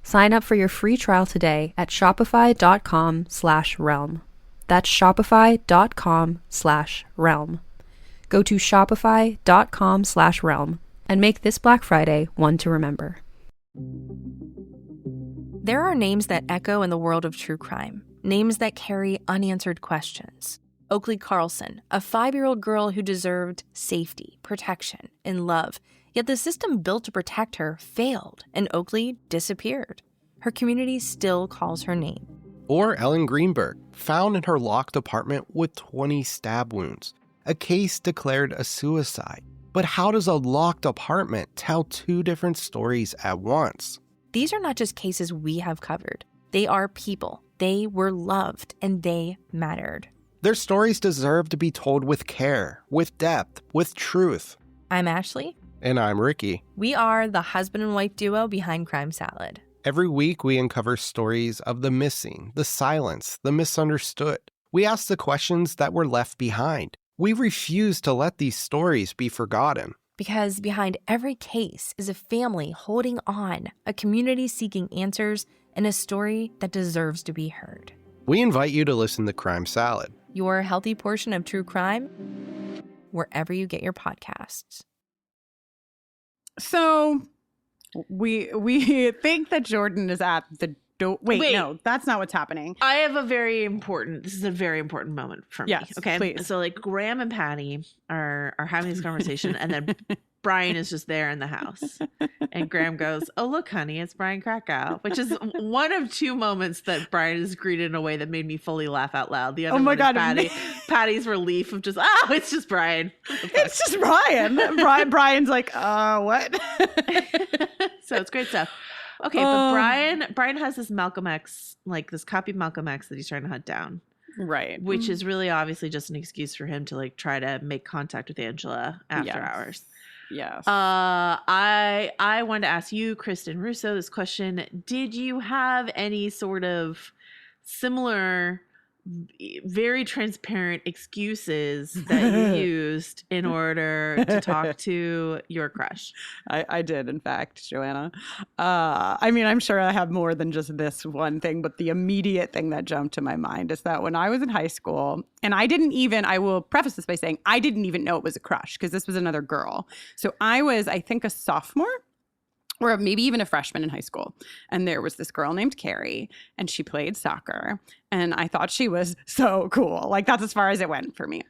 Sign up for your free trial today at shopify.com/realm. That's shopify.com/realm. Go to shopify.com/realm and make this Black Friday one to remember. There are names that echo in the world of true crime, names that carry unanswered questions. Oakley Carlson, a 5-year-old girl who deserved safety, protection, and love, yet the system built to protect her failed, and Oakley disappeared. Her community still calls her name. Or Ellen Greenberg, found in her locked apartment with 20 stab wounds, a case declared a suicide. But how does a locked apartment tell two different stories at once? These are not just cases we have covered. They are people. They were loved, and they mattered. Their stories deserve to be told with care, with depth, with truth. I'm Ashley. And I'm Ricky. We are the husband and wife duo behind Crime Salad. Every week we uncover stories of the missing, the silence, the misunderstood. We ask the questions that were left behind. We refuse to let these stories be forgotten. Because behind every case is a family holding on, a community seeking answers, and a story that deserves to be heard. We invite you to listen to Crime Salad, your healthy portion of true crime, wherever you get your podcasts. So we think that Jordan is at the door. Wait, no, that's not what's happening. This is a very important moment for me. Yes, okay. Please. So like Graham and Patty are having this conversation and then Brian is just there in the house. And Graham goes, "Oh, look, honey, it's Brian Krakow," which is one of two moments that Brian is greeted in a way that made me fully laugh out loud. The other one is Patty's relief of just, it's just Brian. It's just Brian. Brian's like, what? So it's great stuff. Okay, but Brian has this Malcolm X, like this copy of Malcolm X that he's trying to hunt down. Right. Which is really obviously just an excuse for him to like try to make contact with Angela after hours. Yes. I wanted to ask you, Kristin Russo, this question. Did you have any sort of similar, very transparent excuses that you used in order to talk to your crush? I did, in fact, Joanna. I mean, I'm sure I have more than just this one thing, but the immediate thing that jumped to my mind is that when I was in high school, and I will preface this by saying I didn't even know it was a crush because this was another girl. So I was, I think, a sophomore or maybe even a freshman in high school. And there was this girl named Carrie, and she played soccer. And I thought she was so cool. Like, that's as far as it went for me.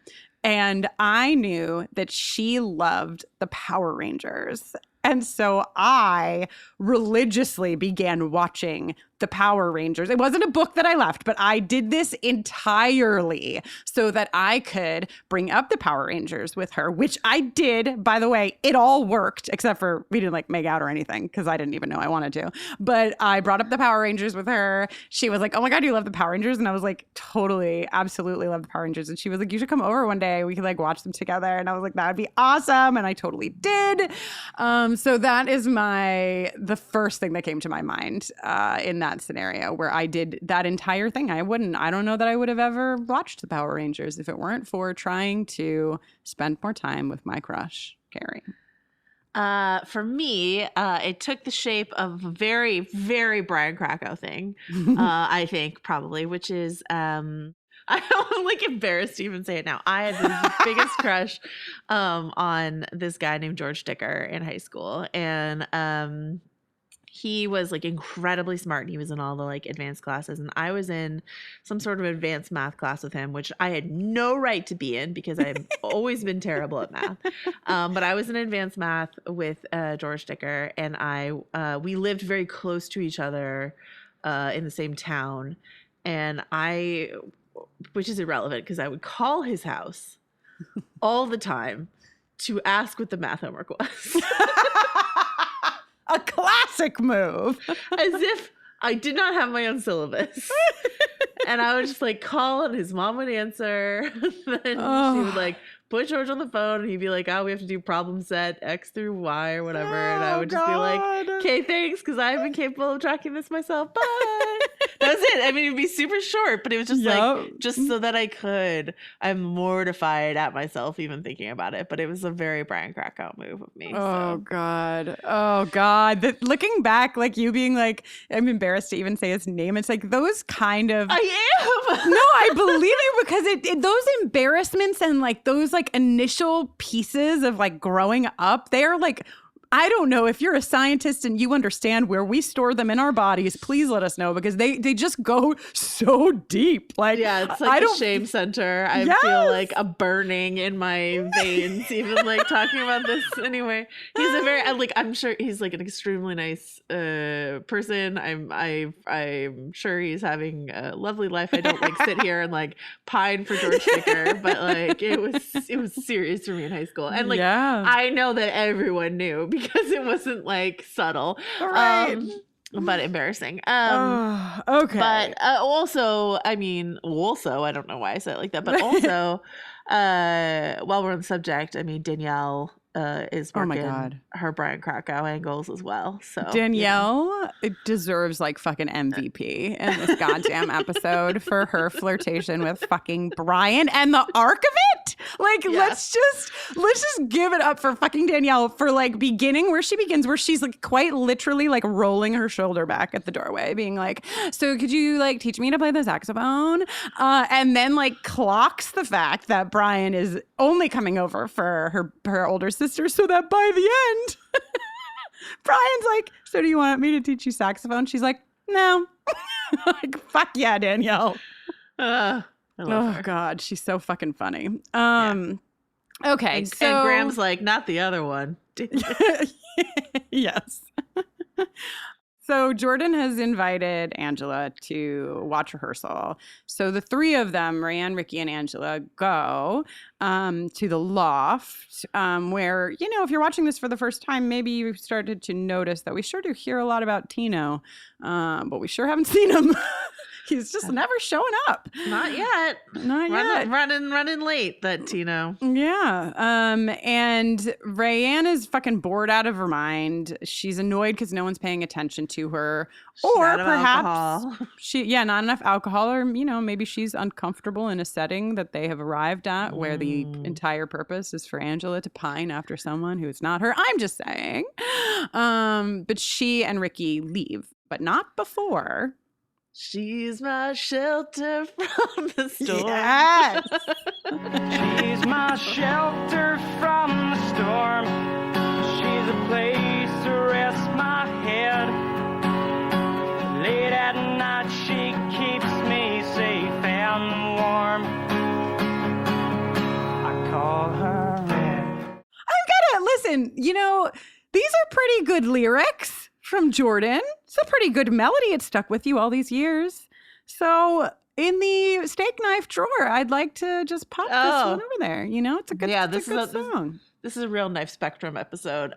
And I knew that she loved the Power Rangers. And so I religiously began watching the Power Rangers. It wasn't a book that I left, but I did this entirely so that I could bring up the Power Rangers with her, which I did. By the way, it all worked, except for we didn't like make out or anything because I didn't even know I wanted to. But I brought up the Power Rangers with her. She was like, "Oh my God, you love the Power Rangers?" And I was like, "Totally, absolutely love the Power Rangers." And she was like, "You should come over one day. We could like watch them together." And I was like, "That would be awesome." And I totally did. So that is the first thing that came to my mind in that that scenario where I did that entire thing. I don't know that I would have ever watched the Power Rangers if it weren't for trying to spend more time with my crush, Carrie. For me, it took the shape of a very, very Brian Krakow thing, I think, probably, which is I'm like embarrassed to even say it now. I had the biggest crush on this guy named George Dicker in high school. And he was like incredibly smart. And he was in all the like advanced classes. And I was in some sort of advanced math class with him, which I had no right to be in because I've always been terrible at math. But I was in advanced math with George Dicker. And we lived very close to each other in the same town. And which is irrelevant because I would call his house all the time to ask what the math homework was. A classic move. As if I did not have my own syllabus. And I would just like call and his mom would answer. Then she would like put George on the phone and he'd be like, oh, we have to do problem set X through Y or whatever. And I would just be like, okay, thanks, because I've been capable of tracking this myself. Bye. That was it. I mean, it'd be super short, but it was just like, just so that I could. I'm mortified at myself even thinking about it, but it was a very Brian Krakow move of me. God. Looking back, like you being like, I'm embarrassed to even say his name. It's like those kind of. I am. No, I believe you because those embarrassments and like those like initial pieces of like growing up, they are like. I don't know if you're a scientist and you understand where we store them in our bodies. Please let us know because they just go so deep. Like it's like a shame center. I feel like a burning in my veins, even like talking about this. Anyway, he's a very I'm sure he's like an extremely nice person. I'm sure he's having a lovely life. I don't like sit here and like pine for George Dicker, but like it was serious for me in high school, and like I know that everyone knew. Because it wasn't like subtle, right? But embarrassing. Okay. But also, I don't know why I said it like that. But also, while we're on the subject, I mean, Danielle is working her Brian Krakow angles as well. So Danielle deserves like fucking MVP in this goddamn episode for her flirtation with fucking Brian and the arc of it. Like, let's just give it up for fucking Danielle for like beginning where she begins, where she's like quite literally like rolling her shoulder back at the doorway, being like, so could you like teach me to play the saxophone? And then like clocks the fact that Brian is only coming over for her older sister, so that by the end, Brian's like, so do you want me to teach you saxophone? She's like, no. Like, fuck yeah, Danielle. Oh God, she's so fucking funny. Okay, and Graham's like, not the other one. Yes. So Jordan has invited Angela to watch rehearsal. So the three of them, Rayanne, Ricky, and Angela, go to the loft where, you know, if you're watching this for the first time, maybe you started to notice that we sure do hear a lot about Tino, but we sure haven't seen him. He's just never showing up. Not yet. Not yet. Running late, that Tino. Yeah. And Rayanne is fucking bored out of her mind. She's annoyed because no one's paying attention to her. Or perhaps not enough alcohol, or, you know, maybe she's uncomfortable in a setting that they have arrived at where the entire purpose is for Angela to pine after someone who's not her. I'm just saying. But she and Ricky leave, but not before. She's my shelter from the storm. Yes. She's my shelter from the storm. She's a place to rest my head. Late at night she keeps me safe and warm. I call her Red. Listen, you know, these are pretty good lyrics from Jordan. It's a pretty good melody. It stuck with you all these years. So in the steak knife drawer, I'd like to just pop this one over there. You know, it's a good, song. This is a real Knife Spectrum episode.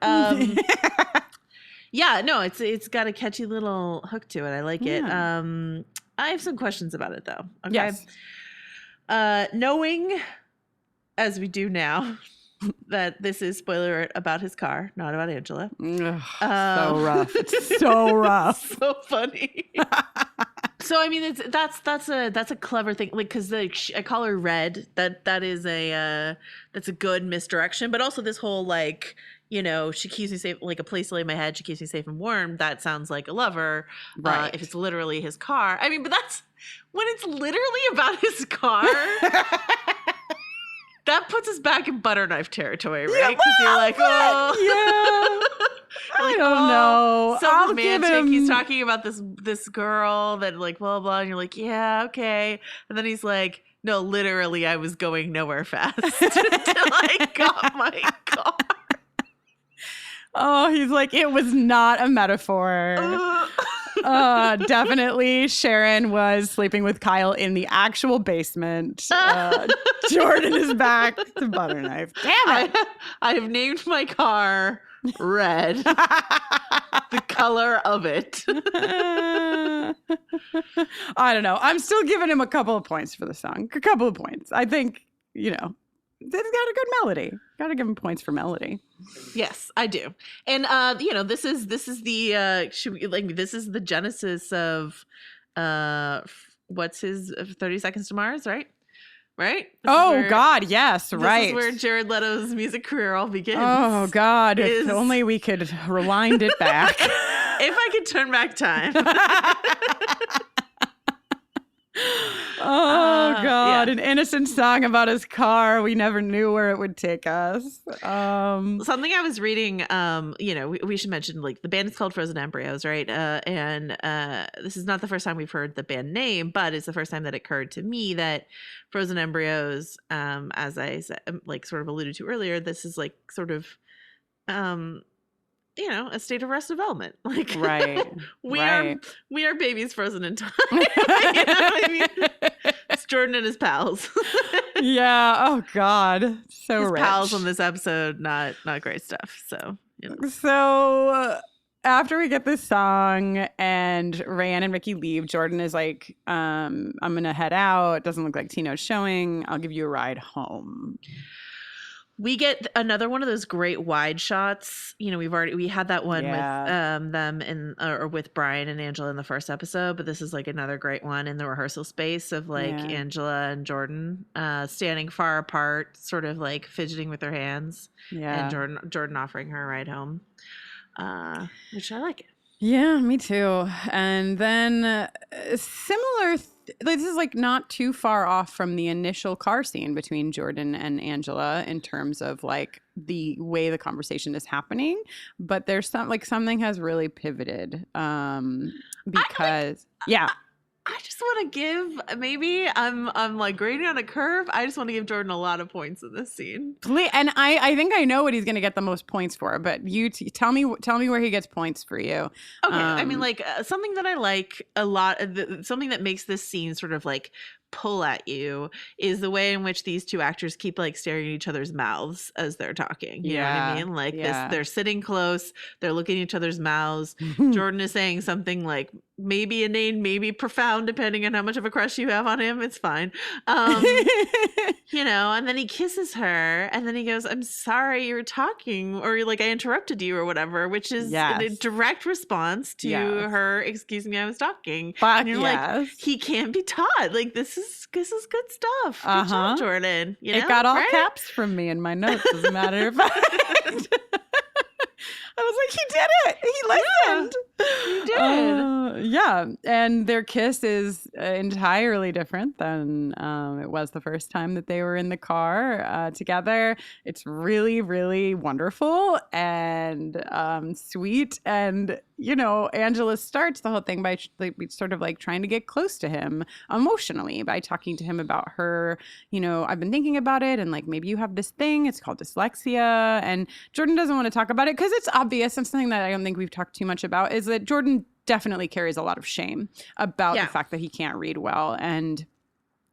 It's got a catchy little hook to it. I like it. I have some questions about it though. Okay. Yes. Knowing, as we do now, that this is, spoiler alert, about his car, not about Angela. So rough. It's so rough. So funny. So I mean, that's a clever thing, like, because I call her Red. That's a good misdirection, but also this whole, like, you know, she keeps me safe, like a place to lay my head. She keeps me safe and warm. That sounds like a lover. Right. If it's literally his car, I mean, but that's when it's literally about his car. That puts us back in butter knife territory, right? Because you're like, oh, yeah. Like, I don't know. So I'll romantic. give him... He's talking about this girl that, like, blah, blah, and you're like, yeah, okay. And then he's like, no, literally, I was going nowhere fast until I got my car. Oh, he's like, it was not a metaphor. Definitely Sharon was sleeping with Kyle in the actual basement. Jordan is back to butter knife. Damn it. I have named my car Red. The color of it. I don't know. I'm still giving him a couple of points for the song. A couple of points. I think, you know, it's got a good melody. Got to give him points for melody. Yes, I do. And you know, this is the this is the genesis of what's his 30 Seconds to Mars, right? Right? God, yes, right. This is where Jared Leto's music career all begins. Oh God, if only we could rewind it back. If I could turn back time. Oh God, an innocent song about his car. We never knew where it would take us. Something I was reading, you know, we should mention, like, the band is called Frozen Embryos, right? And this is not the first time we've heard the band name, but it's the first time that it occurred to me that Frozen Embryos, as I said, like, sort of alluded to earlier, this is like sort of you know, a state of rest development. Like, right. we are babies frozen in time. You know what I mean? It's Jordan and his pals. Yeah. Oh God. So his rich. pals on this episode, not great stuff. So, you know. So after we get this song and Rayanne and Ricky leave, Jordan is like, I'm gonna head out. It doesn't look like Tino's showing. I'll give you a ride home. We get another one of those great wide shots. You know, we had that one with them in or with Brian and Angela in the first episode, but this is like another great one in the rehearsal space of like Angela and Jordan standing far apart, sort of like fidgeting with their hands, and Jordan offering her a ride home, which I like it. Yeah, me too. And then similar. This is like not too far off from the initial car scene between Jordan and Angela in terms of like the way the conversation is happening, but there's something has really pivoted because I just want to give, maybe I'm like grading on a curve. I just want to give Jordan a lot of points in this scene. Please, and I think I know what he's going to get the most points for, but you tell me where he gets points for you. Okay, I mean, like something that I like a lot, something that makes this scene sort of like pull at you is the way in which these two actors keep like staring at each other's mouths as they're talking. You know what I mean? Like this, they're sitting close, they're looking at each other's mouths. Jordan is saying something like maybe inane, maybe profound, depending on how much of a crush you have on him. It's fine. You know, and then he kisses her and then he goes, I'm sorry you were talking, or like I interrupted you or whatever, which is a direct response to her, excuse me, I was talking. And you're like, he can't be taught. Like this is good stuff. Good job, Jordan. You know? It got all caps from me in my notes, as a matter of fact. I was like, he did it. He listened. He did. And their kiss is entirely different than it was the first time that they were in the car together. It's really, really wonderful and sweet. And, you know, Angela starts the whole thing by sort of like trying to get close to him emotionally by talking to him about her, you know, I've been thinking about it and like maybe you have this thing, it's called dyslexia. And Jordan doesn't want to talk about it because it's obvious, and something that I don't think we've talked too much about is that Jordan definitely carries a lot of shame about the fact that he can't read well, and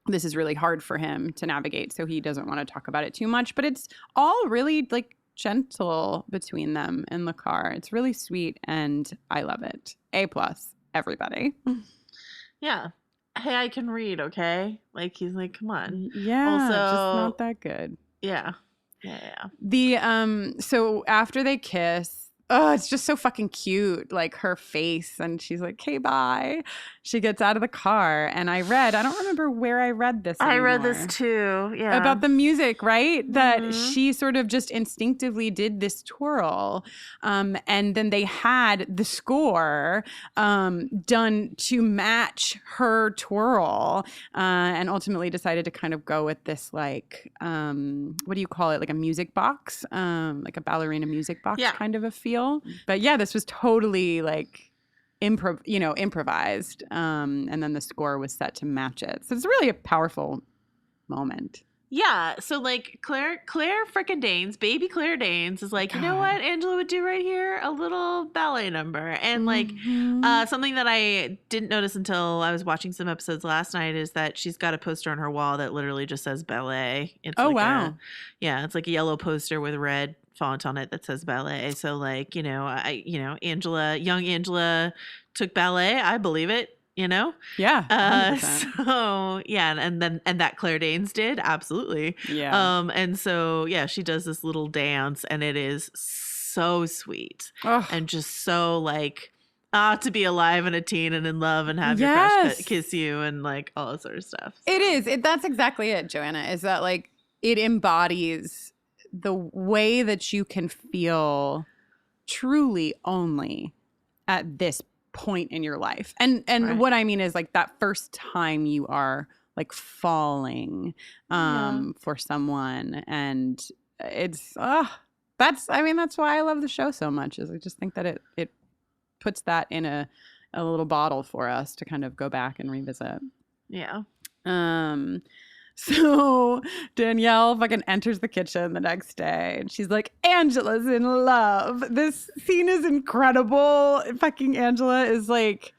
this is really hard for him to navigate, so he doesn't want to talk about it too much, but it's all really like gentle between them in the car. It's really sweet and I love it. A+, everybody. Yeah. Hey, I can read, okay? Like he's like, come on. Yeah, also, just not that good. Yeah. So after they kiss, oh, it's just so fucking cute. Like her face, and she's like, "Okay, bye." She gets out of the car, and I don't remember where I read this anymore. I read this too. Yeah. About the music, right? That she sort of just instinctively did this twirl. And then they had the score done to match her twirl, and ultimately decided to kind of go with this, like, what do you call it? Like a music box, like a ballerina music box kind of a feel. But yeah, this was totally like improvised. And then the score was set to match it. So it's really a powerful moment. Yeah. So like Claire frickin' Danes, baby Claire Danes is like, you know what Angela would do right here? A little ballet number. And like something that I didn't notice until I was watching some episodes last night is that she's got a poster on her wall that literally just says ballet. It's wow. It's like a yellow poster with red font on it that says ballet. So like, young Angela took ballet. I believe it. Yeah. So yeah, and that Claire Danes did, absolutely. Yeah. And so yeah, she does this little dance, and it is so sweet and just so like to be alive and a teen and in love and have your crush kiss you and like all that sort of stuff. So. It is. That's exactly it, Joanna. Is that like it embodies the way that you can feel truly only at this point in your life. And what I mean is like that first time you are like falling for someone, and it's that's why I love the show so much, is I just think that it puts that in a little bottle for us to kind of go back and revisit. Yeah. So Danielle fucking enters the kitchen the next day, and she's like, Angela's in love. This scene is incredible. Fucking Angela is like,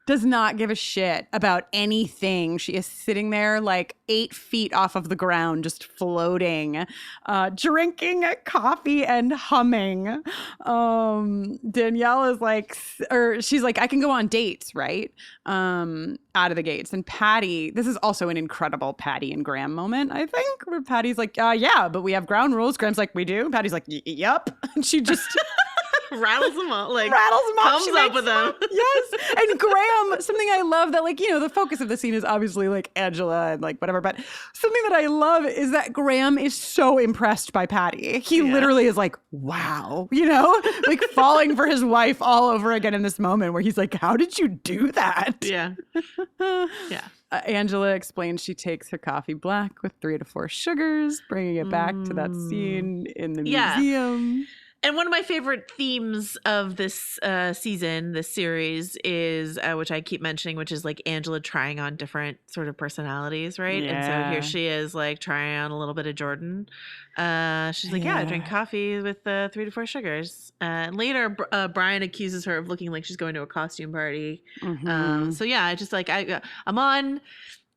does not give a shit about anything. She is sitting there like 8 feet off of the ground, just floating, drinking coffee and humming. Danielle is like, she's like, I can go on dates, right? Out of the gates. And Patty, this is also an incredible Patty and Graham moment, I think, where Patty's like, yeah, but we have ground rules. Graham's like, we do? Patty's like, yep. And she just... rattles them up, comes up with them. Yes. And Graham, something I love that, like, the focus of the scene is obviously like Angela and like whatever, but something that I love is that Graham is so impressed by Patty. He literally is like, wow, like falling for his wife all over again in this moment where he's like, how did you do that? Yeah. Yeah. Angela explains she takes her coffee black with 3 to 4 sugars, bringing it back to that scene in the museum. And one of my favorite themes of this season, this series, is, which I keep mentioning, which is like Angela trying on different sort of personalities, right? Yeah. And so here she is like trying on a little bit of Jordan. She's like, I drink coffee with 3 to 4 sugars. And later, Brian accuses her of looking like she's going to a costume party. So yeah, I just like, I'm on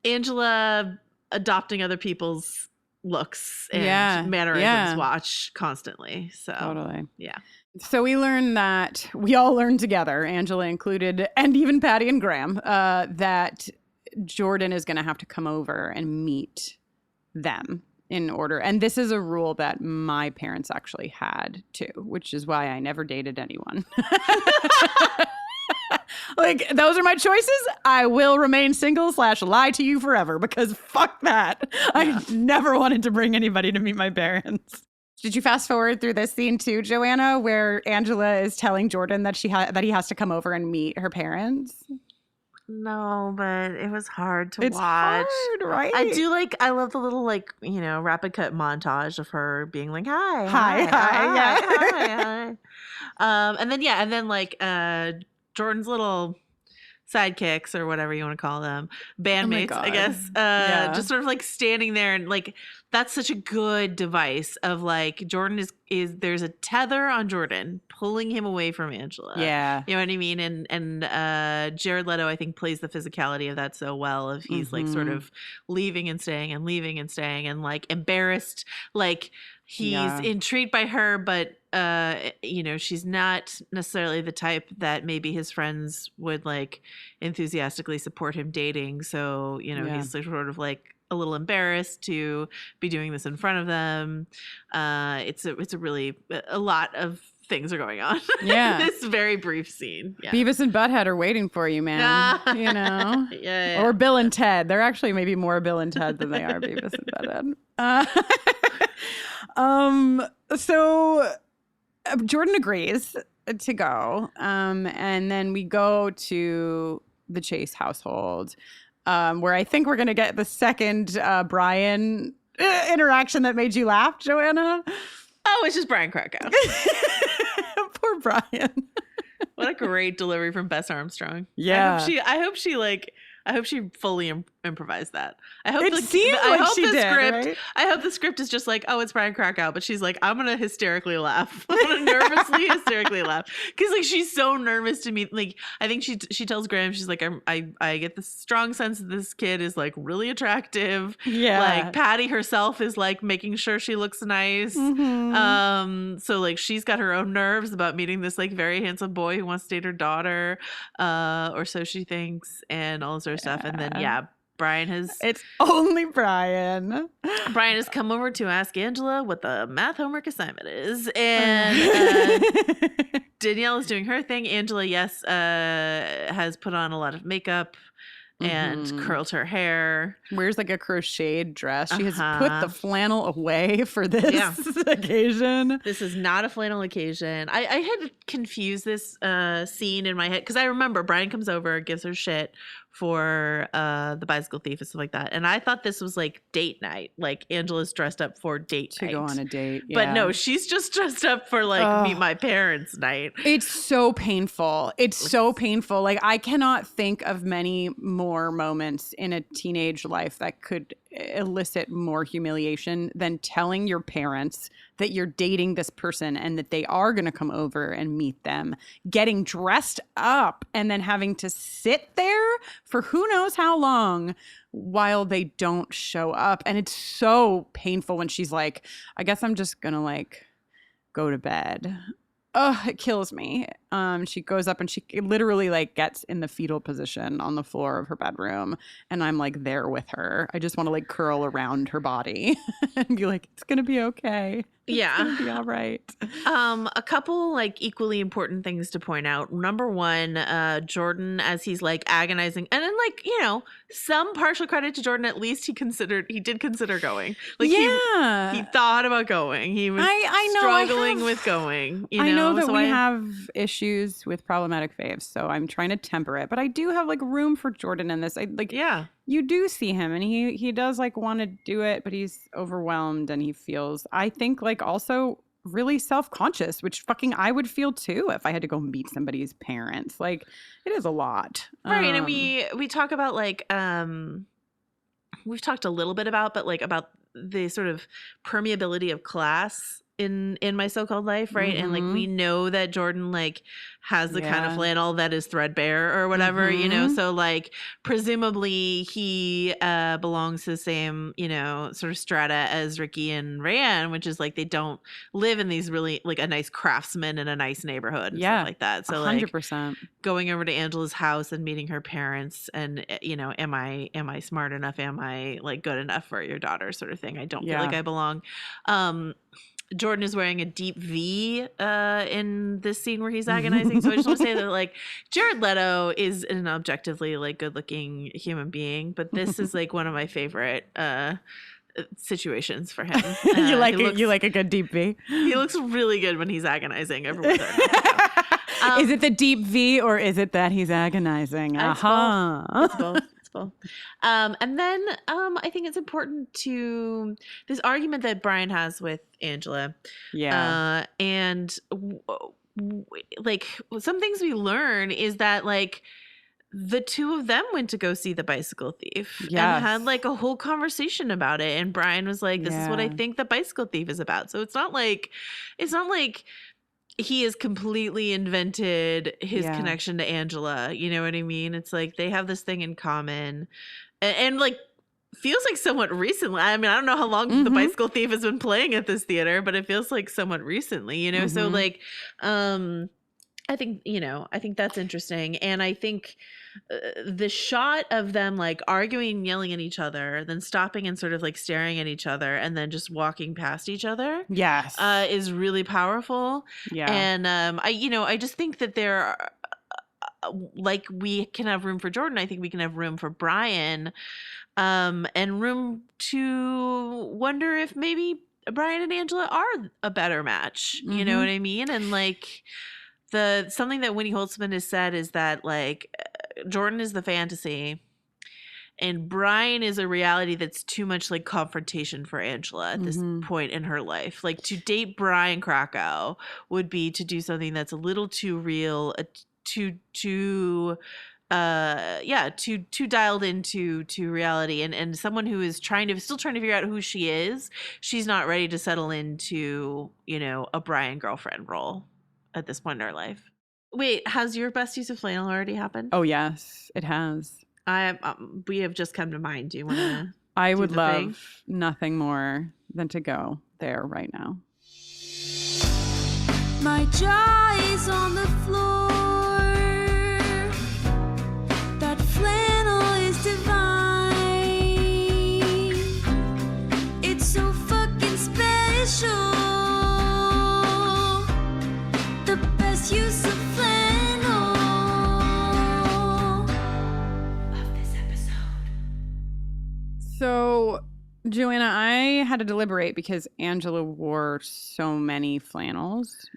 Angela adopting other people's looks and mannerisms watch constantly. So totally. Yeah. So we learn that we all learn together, Angela included, and even Patty and Graham, that Jordan is going to have to come over and meet them in order. And this is a rule that my parents actually had too, which is why I never dated anyone. Like, those are my choices. I will remain single / lie to you forever, because fuck that. Yeah. I never wanted to bring anybody to meet my parents. Did you fast forward through this scene too, Joanna, where Angela is telling Jordan that that he has to come over and meet her parents? No, but it was hard to it's watch. Hard, right? I love the little rapid cut montage of her being like, hi. And then Jordan's little sidekicks or whatever you want to call them, bandmates, I guess, just sort of like standing there, and like that's such a good device of like Jordan is there's a tether on Jordan pulling him away from Angela. Yeah, you know what I mean. And Jared Leto, I think, plays the physicality of that so well. If he's like sort of leaving and staying and like embarrassed, like he's intrigued by her, but she's not necessarily the type that maybe his friends would like enthusiastically support him dating. So, he's sort of like a little embarrassed to be doing this in front of them. It's a really a lot of things are going on. Yeah. This very brief scene. Yeah. Beavis and Butthead are waiting for you, man. You know? Yeah. Or Bill and Ted. They're actually maybe more Bill and Ted than they are Beavis and Butthead. So Jordan agrees to go. And then we go to the Chase household, where I think we're going to get the second Brian interaction that made you laugh, Joanna. Oh, it's just Brian Krakow. Poor Brian. What a great delivery from Bess Armstrong. Yeah. I hope she fully improvised that. I hope it seemed like she did, right? I hope the script is just like, oh, it's Brian Krakow, but she's like, I'm gonna hysterically laugh. I'm gonna nervously hysterically laugh because like she's so nervous to meet. Like I think she tells Graham, she's like, I get the strong sense that this kid is like really attractive. Yeah. Like Patty herself is like making sure she looks nice. Mm-hmm. So like she's got her own nerves about meeting this like very handsome boy who wants to date her daughter, or so she thinks, and all this other stuff. And then it's only Brian. Brian has come over to ask Angela what the math homework assignment is, and Danielle is doing her thing. Angela, has put on a lot of makeup and curled her hair. Wears like a crocheted dress. She has put the flannel away for this occasion. This is not a flannel occasion. I had confused this scene in my head because I remember Brian comes over, gives her shit for the bicycle thief and stuff like that. And I thought this was like date night. Like Angela's dressed up for date night. To go on a date. Yeah. But no, she's just dressed up for like meet my parents night. It's so painful. It's so painful. Like I cannot think of many more moments in a teenage life that could elicit more humiliation than telling your parents that you're dating this person and that they are going to come over and meet them, getting dressed up and then having to sit there for who knows how long while they don't show up. And it's so painful when she's like, I guess I'm just going to like go to bed. Oh, it kills me. She goes up and she literally like gets in the fetal position on the floor of her bedroom. And I'm like there with her. I just want to like curl around her body and be like, it's going to be okay. It's going to be all right. A couple like equally important things to point out. Number one, Jordan, as he's like agonizing, and then like, you know, some partial credit to Jordan, at least he did consider going. Like he thought about going. He was struggling with going. You know? I know that we have issues with problematic faves, so I'm trying to temper it. But I do have like room for Jordan in this. You do see him and he does like want to do it, but he's overwhelmed and he feels, I think, like also really self-conscious, which fucking I would feel too if I had to go meet somebody's parents. Like it is a lot. Right. And we talk about like we've talked a little bit about the sort of permeability of class in My So-Called Life, right? And like we know that Jordan like has the kind of flannel that is threadbare or whatever, you know, so like presumably he belongs to the same, you know, sort of strata as Ricky and Rayanne, which is like they don't live in these really like a nice craftsman in a nice neighborhood and stuff like that. So 100%. Like going over to Angela's house and meeting her parents and, you know, am I smart enough? Am I like good enough for your daughter sort of thing? I don't feel like I belong. Jordan is wearing a deep V in this scene where he's agonizing. So I just want to say that like Jared Leto is an objectively like good looking human being, but this is like one of my favorite situations for him. You like a good deep V? He looks really good when he's agonizing. Everyone's is it the deep V or is it that he's agonizing? It's both. And then I think it's important to this argument that Brian has with Angela. Yeah. And like some things we learn is that like the two of them went to go see the bicycle thief and had like a whole conversation about it. And Brian was like, this is what I think the bicycle thief is about. So it's not like he has completely invented his connection to Angela. You know what I mean? It's like they have this thing in common and like feels like somewhat recently. I mean, I don't know how long the bicycle thief has been playing at this theater, but it feels like somewhat recently, you know? So like, I think that's interesting. And I think the shot of them like arguing and yelling at each other, then stopping and sort of like staring at each other and then just walking past each other. Yes. Is really powerful. Yeah. And I just think that there are, like we can have room for Jordan. I think we can have room for Brian, and room to wonder if maybe Brian and Angela are a better match. Mm-hmm. You know what I mean? And like something that Winnie Holtzman has said is that like Jordan is the fantasy and Brian is a reality that's too much like confrontation for Angela at this point in her life. Like to Brian Krakow would be to do something that's a little too real, too dialed into reality, and someone who is still trying to figure out who she is. She's not ready to settle into, a Brian girlfriend role at this point in her life. Wait, has your best use of flannel already happened? Oh yes, it has. We have just come to mind. Do you want to? I would love nothing more than to go there right now. My jaw is on the floor. That flannel is divine. It's so fucking special. The best use of flannel of this episode. So, Joanna, I had to deliberate because Angela wore so many flannels.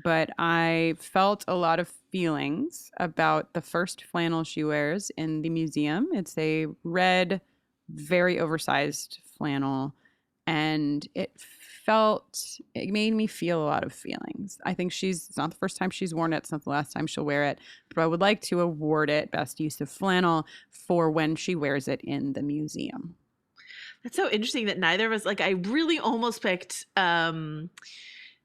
But I felt a lot of feelings about the first flannel she wears in the museum. It's a red, very oversized flannel. And it made me feel a lot of feelings. I think it's not the first time she's worn it. It's not the last time she'll wear it. But I would like to award it Best Use of Flannel for when she wears it in the museum. That's so interesting that neither of us, like I really almost picked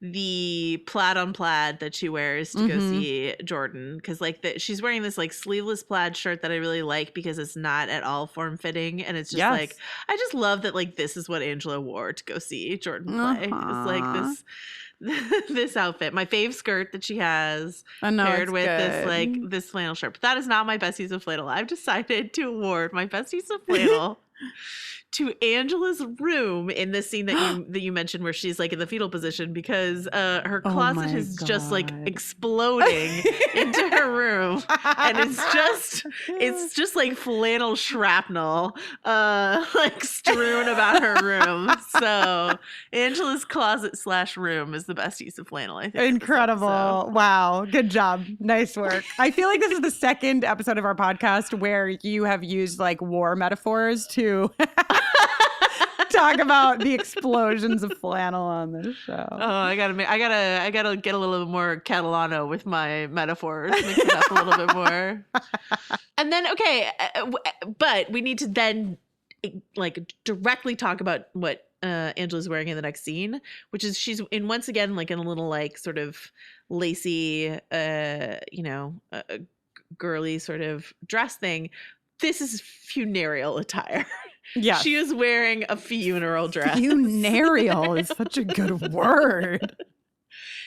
the plaid on plaid that she wears to go see Jordan, because like she's wearing this like sleeveless plaid shirt that I really like because it's not at all form fitting, and it's just like I just love that like this is what Angela wore to go see Jordan play. It's like this outfit, my fave skirt that she has paired with this flannel shirt. But that is not my best use of flannel. I've decided to award my best use of flannel to Angela's room in this scene that you mentioned where she's like in the fetal position, because her closet is just like exploding into her room, and it's just like flannel shrapnel like strewn about her room. So Angela's closet / room is the best use of flannel, I think. Incredible. Wow. Good job. Nice work. I feel like this is the second episode of our podcast where you have used like war metaphors to talk about the explosions of flannel on this show. Oh, I gotta get a little bit more Catalano with my metaphors, mix it up a little bit more. And then, okay, but we need to then like directly talk about what Angela's wearing in the next scene, which is she's in once again like in a little like sort of lacy, girly sort of dress thing. This is funereal attire. Yeah. She is wearing a funeral dress. Funereal is such a good word.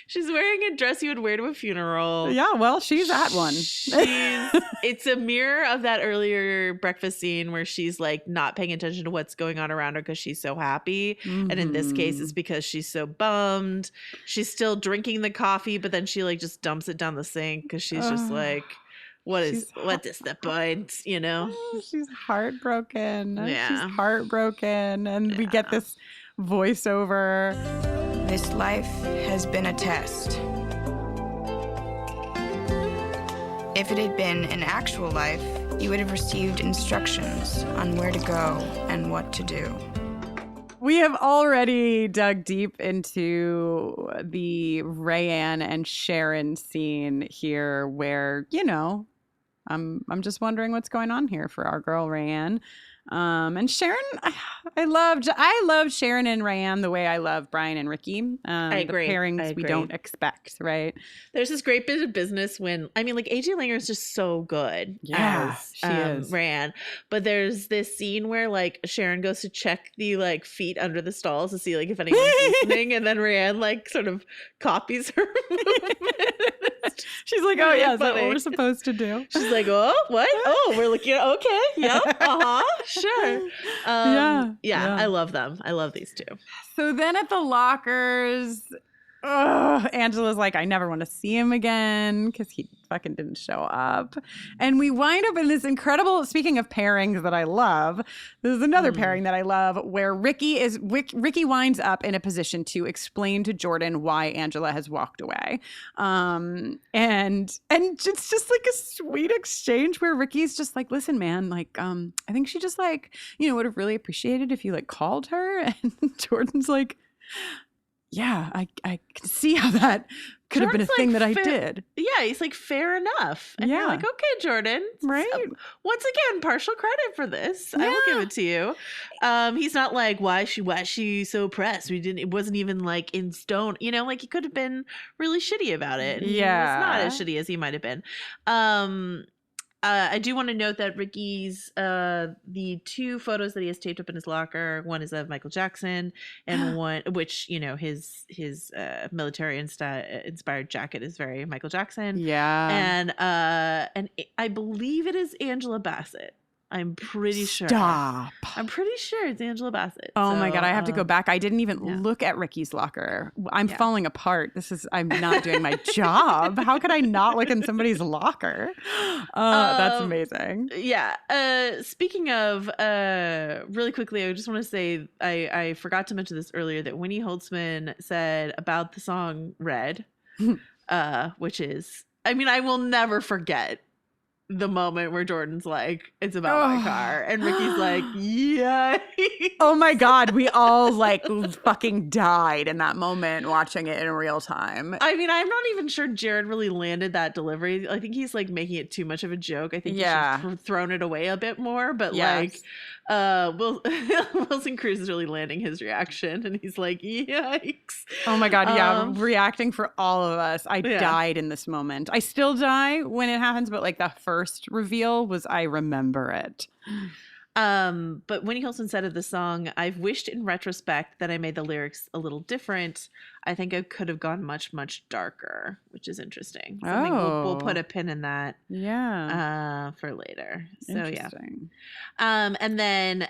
She's wearing a dress you would wear to a funeral. Yeah, well, she's at one. It's a mirror of that earlier breakfast scene where she's like not paying attention to what's going on around her because she's so happy. Mm-hmm. And in this case, it's because she's so bummed. She's still drinking the coffee, but then she like just dumps it down the sink because she's just like, what is the point, She's heartbroken. Yeah. She's heartbroken. And we get this voiceover. This life has been a test. If it had been an actual life, you would have received instructions on where to go and what to do. We have already dug deep into the Rayanne and Sharon scene here where, I'm just wondering what's going on here for our girl Rayanne. And Sharon, I loved Sharon and Rayanne the way I love Brian and Ricky. I agree. The pairings we don't expect, right? There's this great bit of business when, AJ Langer is just so good as she is. Rayanne. But there's this scene where like Sharon goes to check the like feet under the stalls to see like if anyone's listening, and then Rayanne like sort of copies her movement. She's like, oh, yeah, is that what we're supposed to do? She's like, oh, what? Oh, we're looking at, okay. Yep. Sure. Yeah, I love them. I love these two. So then at the lockers, Angela's like, I never want to see him again because he fucking didn't show up. And we wind up in this incredible, speaking of pairings that I love, this is another pairing that I love where Ricky winds up in a position to explain to Jordan why Angela has walked away. And it's just like a sweet exchange where Ricky's just like, listen, man, like, I think she just like, would have really appreciated if you like called her. And Jordan's like, yeah, I can see how that could have been a thing that I did. Yeah, he's like, fair enough. And you're like, okay, Jordan. Right. Once again, partial credit for this. I will give it to you. He's not like, why is she so pressed? It wasn't even like in stone. Like he could have been really shitty about it. And yeah. It's not as shitty as he might have been. I do want to note that Ricky's the two photos that he has taped up in his locker. One is of Michael Jackson, and one which his military inspired jacket is very Michael Jackson. Yeah, and I believe it is Angela Bassett. I'm pretty sure. Stop. I'm pretty sure it's Angela Bassett. Oh my God, I have to go back. I didn't even look at Ricky's locker. I'm falling apart. I'm not doing my job. How could I not look in somebody's locker? That's amazing. Yeah. Speaking of, really quickly, I just want to say, I forgot to mention this earlier, that Winnie Holtzman said about the song Red, which is, I will never forget the moment where Jordan's like, it's about my car, and Ricky's like, yikes. Oh my God, we all like fucking died in that moment watching it in real time. I'm not even sure Jared really landed that delivery. I think he's like making it too much of a joke. I think he should have thrown it away a bit more, but Wilson Cruz is really landing his reaction, and he's like, yikes. Oh my God, reacting for all of us. I died in this moment. I still die when it happens, but like the first reveal was, I remember it. But Winnie Holtzman said of the song, I've wished in retrospect that I made the lyrics a little different. I think I could have gone much, much darker, which is interesting. So I think we'll put a pin in that. Yeah. For later. So interesting. And then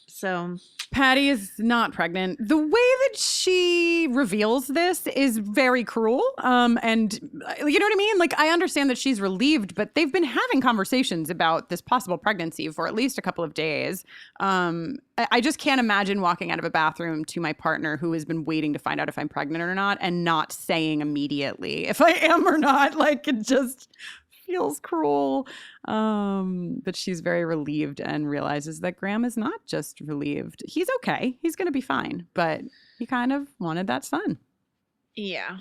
so Patty is not pregnant. The way that she reveals this is very cruel. And you know what I mean? Like, I understand that she's relieved, but they've been having conversations about this possible pregnancy for at least a couple of days. I just can't imagine walking out of a bathroom to my partner who has been waiting to find out if I'm pregnant or not and not saying immediately if I am or not. Like, it just feels cruel. But she's very relieved and realizes that Graham is not just relieved. He's okay. He's going to be fine. But he kind of wanted that son. Yeah.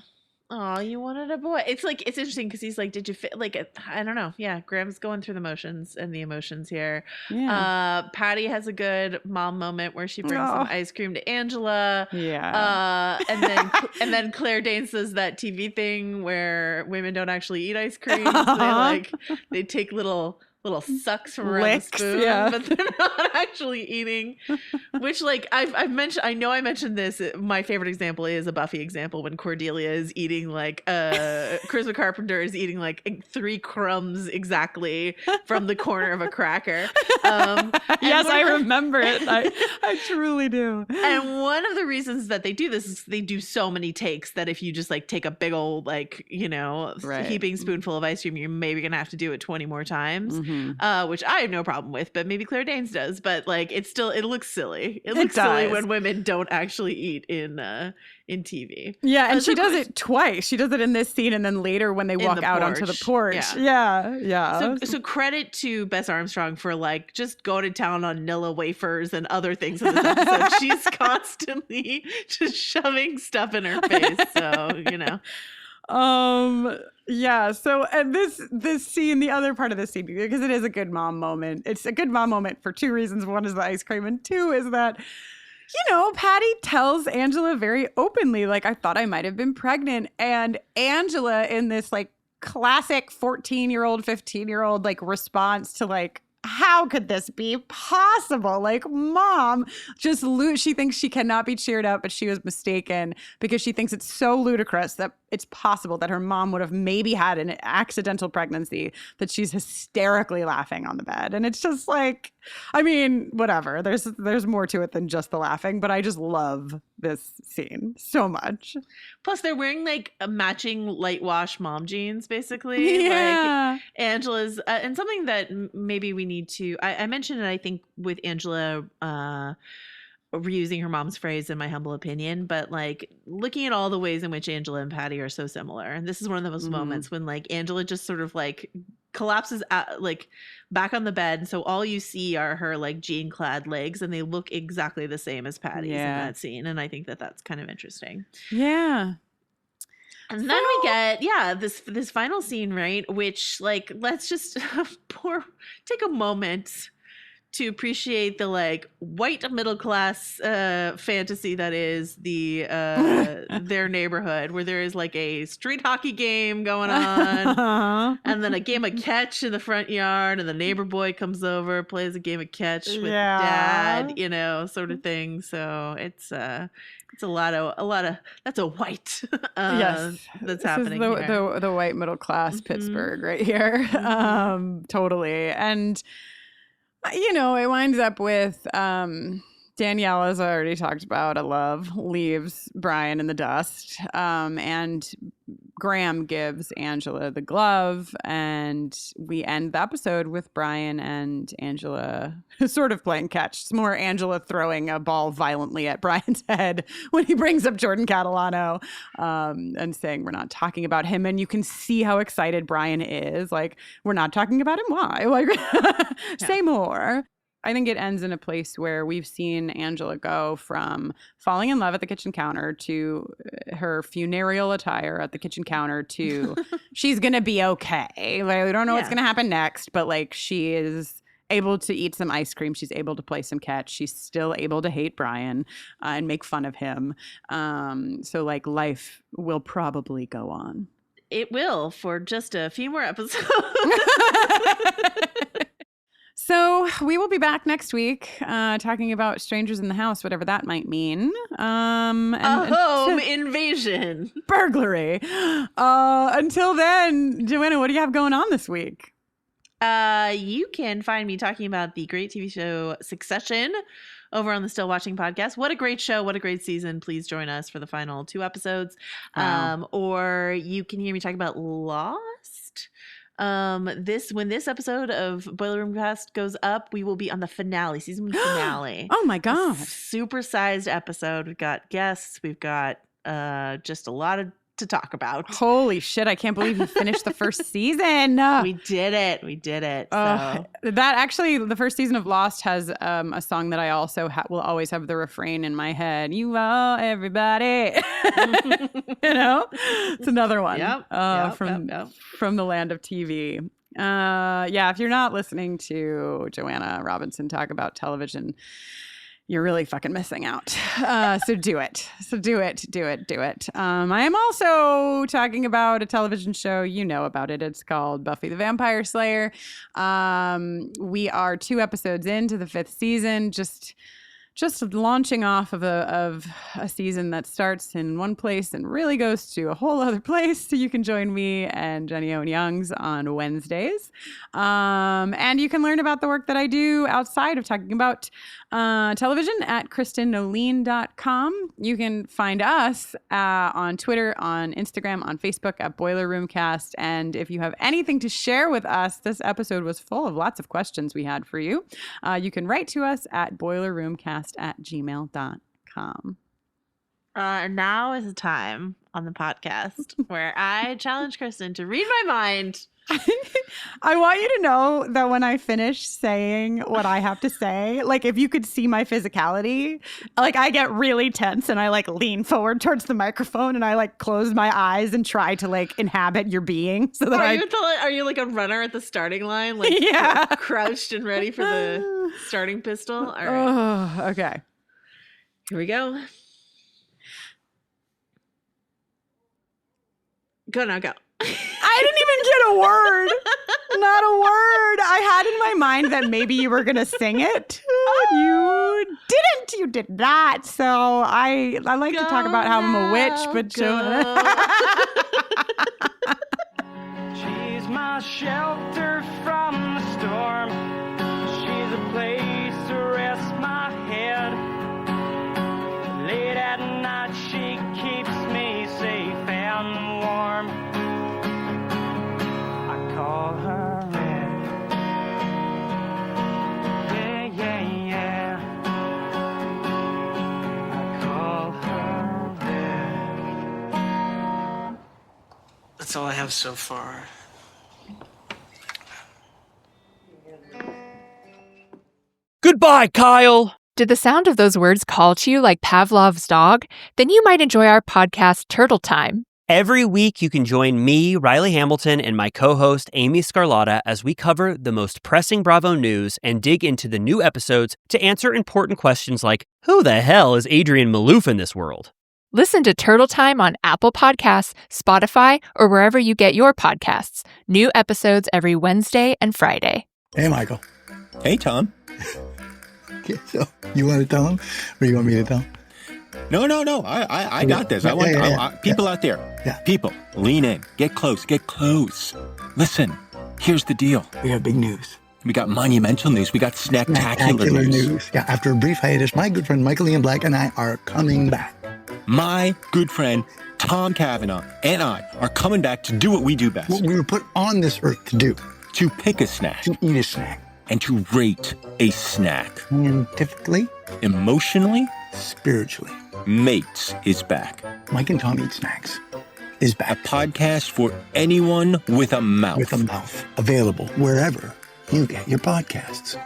Oh, you wanted a boy. It's like, it's interesting because he's like, did you fit? Like, I don't know. Yeah, Graham's going through the motions and the emotions here. Yeah. Patty has a good mom moment where she brings some ice cream to Angela. Yeah. And then Claire Danes does that TV thing where women don't actually eat ice cream. So they take little sucks from around the spoon, but they're not actually eating. Which, like, I've mentioned, I know I mentioned this. My favorite example is a Buffy example when Cordelia is eating like Charisma Carpenter is eating like 3 crumbs exactly from the corner of a cracker. Yes, I remember it. I truly do. And one of the reasons that they do this is they do so many takes that if you just like take a big old heaping spoonful of ice cream, you're maybe gonna have to do it 20 more times. Which I have no problem with, but maybe Claire Danes does. But like, it looks silly. It looks silly when women don't actually eat in TV. Yeah, and she does it twice. She does it in this scene, and then later when they walk out onto the porch. Yeah. So credit to Bess Armstrong for like just going to town on Nilla wafers and other things in this episode. She's constantly just shoving stuff in her face. So Yeah. So, and this scene, the other part of this scene, because it is a good mom moment. It's a good mom moment for 2 reasons. One is the ice cream, and 2 is that, Patty tells Angela very openly, like, I thought I might have been pregnant. And Angela, in this like classic 14-year-old, 15-year-old like response to like, how could this be possible? Like, mom, she thinks she cannot be cheered up, but she was mistaken because she thinks it's so ludicrous that it's possible that her mom would have maybe had an accidental pregnancy, that she's hysterically laughing on the bed. And it's just like, I mean, whatever. There's more to it than just the laughing, but I just love this scene so much. Plus, they're wearing like a matching light wash mom jeans, basically. Yeah. Like Angela's, and something that maybe we need to. I mentioned it, I think, with Angela reusing her mom's phrase, in my humble opinion, but like looking at all the ways in which Angela and Patty are so similar, and this is one of those moments when like Angela just sort of like collapses like back on the bed, and so all you see are her like jean clad legs, and they look exactly the same as Patty's in that scene, and I think that that's kind of interesting. Yeah. And then we get this final scene, right, which like let's just take a moment to appreciate the like white middle class fantasy that is the their neighborhood, where there is like a street hockey game going on and then a game of catch in the front yard, and the neighbor boy comes over, plays a game of catch with dad, you know, sort of thing. So it's a lot of that's a white yes, that's happening here. The white middle class Pittsburgh right here. Totally. And you know, it winds up with Danielle, as I already talked about, a love, leaves Brian in the dust. And Graham gives Angela the glove. And we end the episode with Brian and Angela sort of playing catch. It's more Angela throwing a ball violently at Brian's head when he brings up Jordan Catalano and saying, we're not talking about him. And you can see how excited Brian is. Like, we're not talking about him. Why? Like, say more. I think it ends in a place where we've seen Angela go from falling in love at the kitchen counter to her funereal attire at the kitchen counter to she's going to be okay. Like, we don't know what's going to happen next, but like she is able to eat some ice cream. She's able to play some catch. She's still able to hate Brian and make fun of him. So like life will probably go on. It will, for just a few more episodes. So we will be back next week talking about Strangers in the House, whatever that might mean. A home invasion. Burglary. Until then, Joanna, what do you have going on this week? You can find me talking about the great TV show Succession over on the Still Watching podcast. What a great show. What a great season. Please join us for the final 2 episodes. Wow. Or you can hear me talk about Lost. When this episode of Boiler Room Cast goes up, we will be on the finale, season finale. Oh my god. Super-sized episode. We've got guests. We've got just a lot to talk about. Holy shit, I can't believe you finished the first season. We did it. So. That actually, the first season of Lost has a song that I also will always have the refrain in my head. You are everybody. You know? It's another one. From the land of TV. If you're not listening to Joanna Robinson talk about television, you're really fucking missing out. So do it. I am also talking about a television show. You know about it. It's called Buffy the Vampire Slayer. We are 2 episodes into the 5th season. Just launching off of a season that starts in one place and really goes to a whole other place. So you can join me and Jenny Owen Youngs on Wednesdays. And you can learn about the work that I do outside of talking about television at KristinNoline.com. You can find us on Twitter, on Instagram, on Facebook at Boiler Room Cast. And if you have anything to share with us, this episode was full of lots of questions we had for you. You can write to us at boilerroomcast@gmail.com. And now is the time on the podcast where I challenge Kristin to read my mind. I want you to know that when I finish saying what I have to say, like if you could see my physicality, like I get really tense and I like lean forward towards the microphone and I like close my eyes and try to like inhabit your being. So that are you like a runner at the starting line, like crouched and ready for the starting pistol? All right. Oh, okay. Here we go. Go now, go. I didn't even get a word. Not a word. I had in my mind that maybe you were going to sing it. You didn't. You did not. So I like to talk about how I'm a witch, but Joanna. She's my shelter from the storm. She's a place to rest my head. Late at night she keeps me safe and warm. I call her Red. Yeah, yeah, yeah. I call her Red. That's all I have so far. Goodbye, Kyle! Did the sound of those words call to you like Pavlov's dog? Then you might enjoy our podcast, Turtle Time. Every week, you can join me, Riley Hamilton, and my co-host, Amy Scarlatta, as we cover the most pressing Bravo news and dig into the new episodes to answer important questions like, who the hell is Adrian Malouf in this world? Listen to Turtle Time on Apple Podcasts, Spotify, or wherever you get your podcasts. New episodes every Wednesday and Friday. Hey, Michael. Hey, Tom. Okay, so you want to tell him, or you want me to tell him? No. I got this. I want people out there. Yeah. People, lean in. Get close. Listen, here's the deal. We have big news. We got monumental news. We got snacktacular news. Yeah, after a brief hiatus, my good friend Michael Ian Black and I are coming back. My good friend Tom Cavanaugh and I are coming back to do what we do best. What we were put on this earth to do. To pick a snack. To eat a snack. And to rate a snack. Scientifically. Emotionally. Spiritually. Mates is back. Mike and Tom Eat Snacks is back. A podcast for anyone with a mouth. With a mouth. Available wherever you get your podcasts.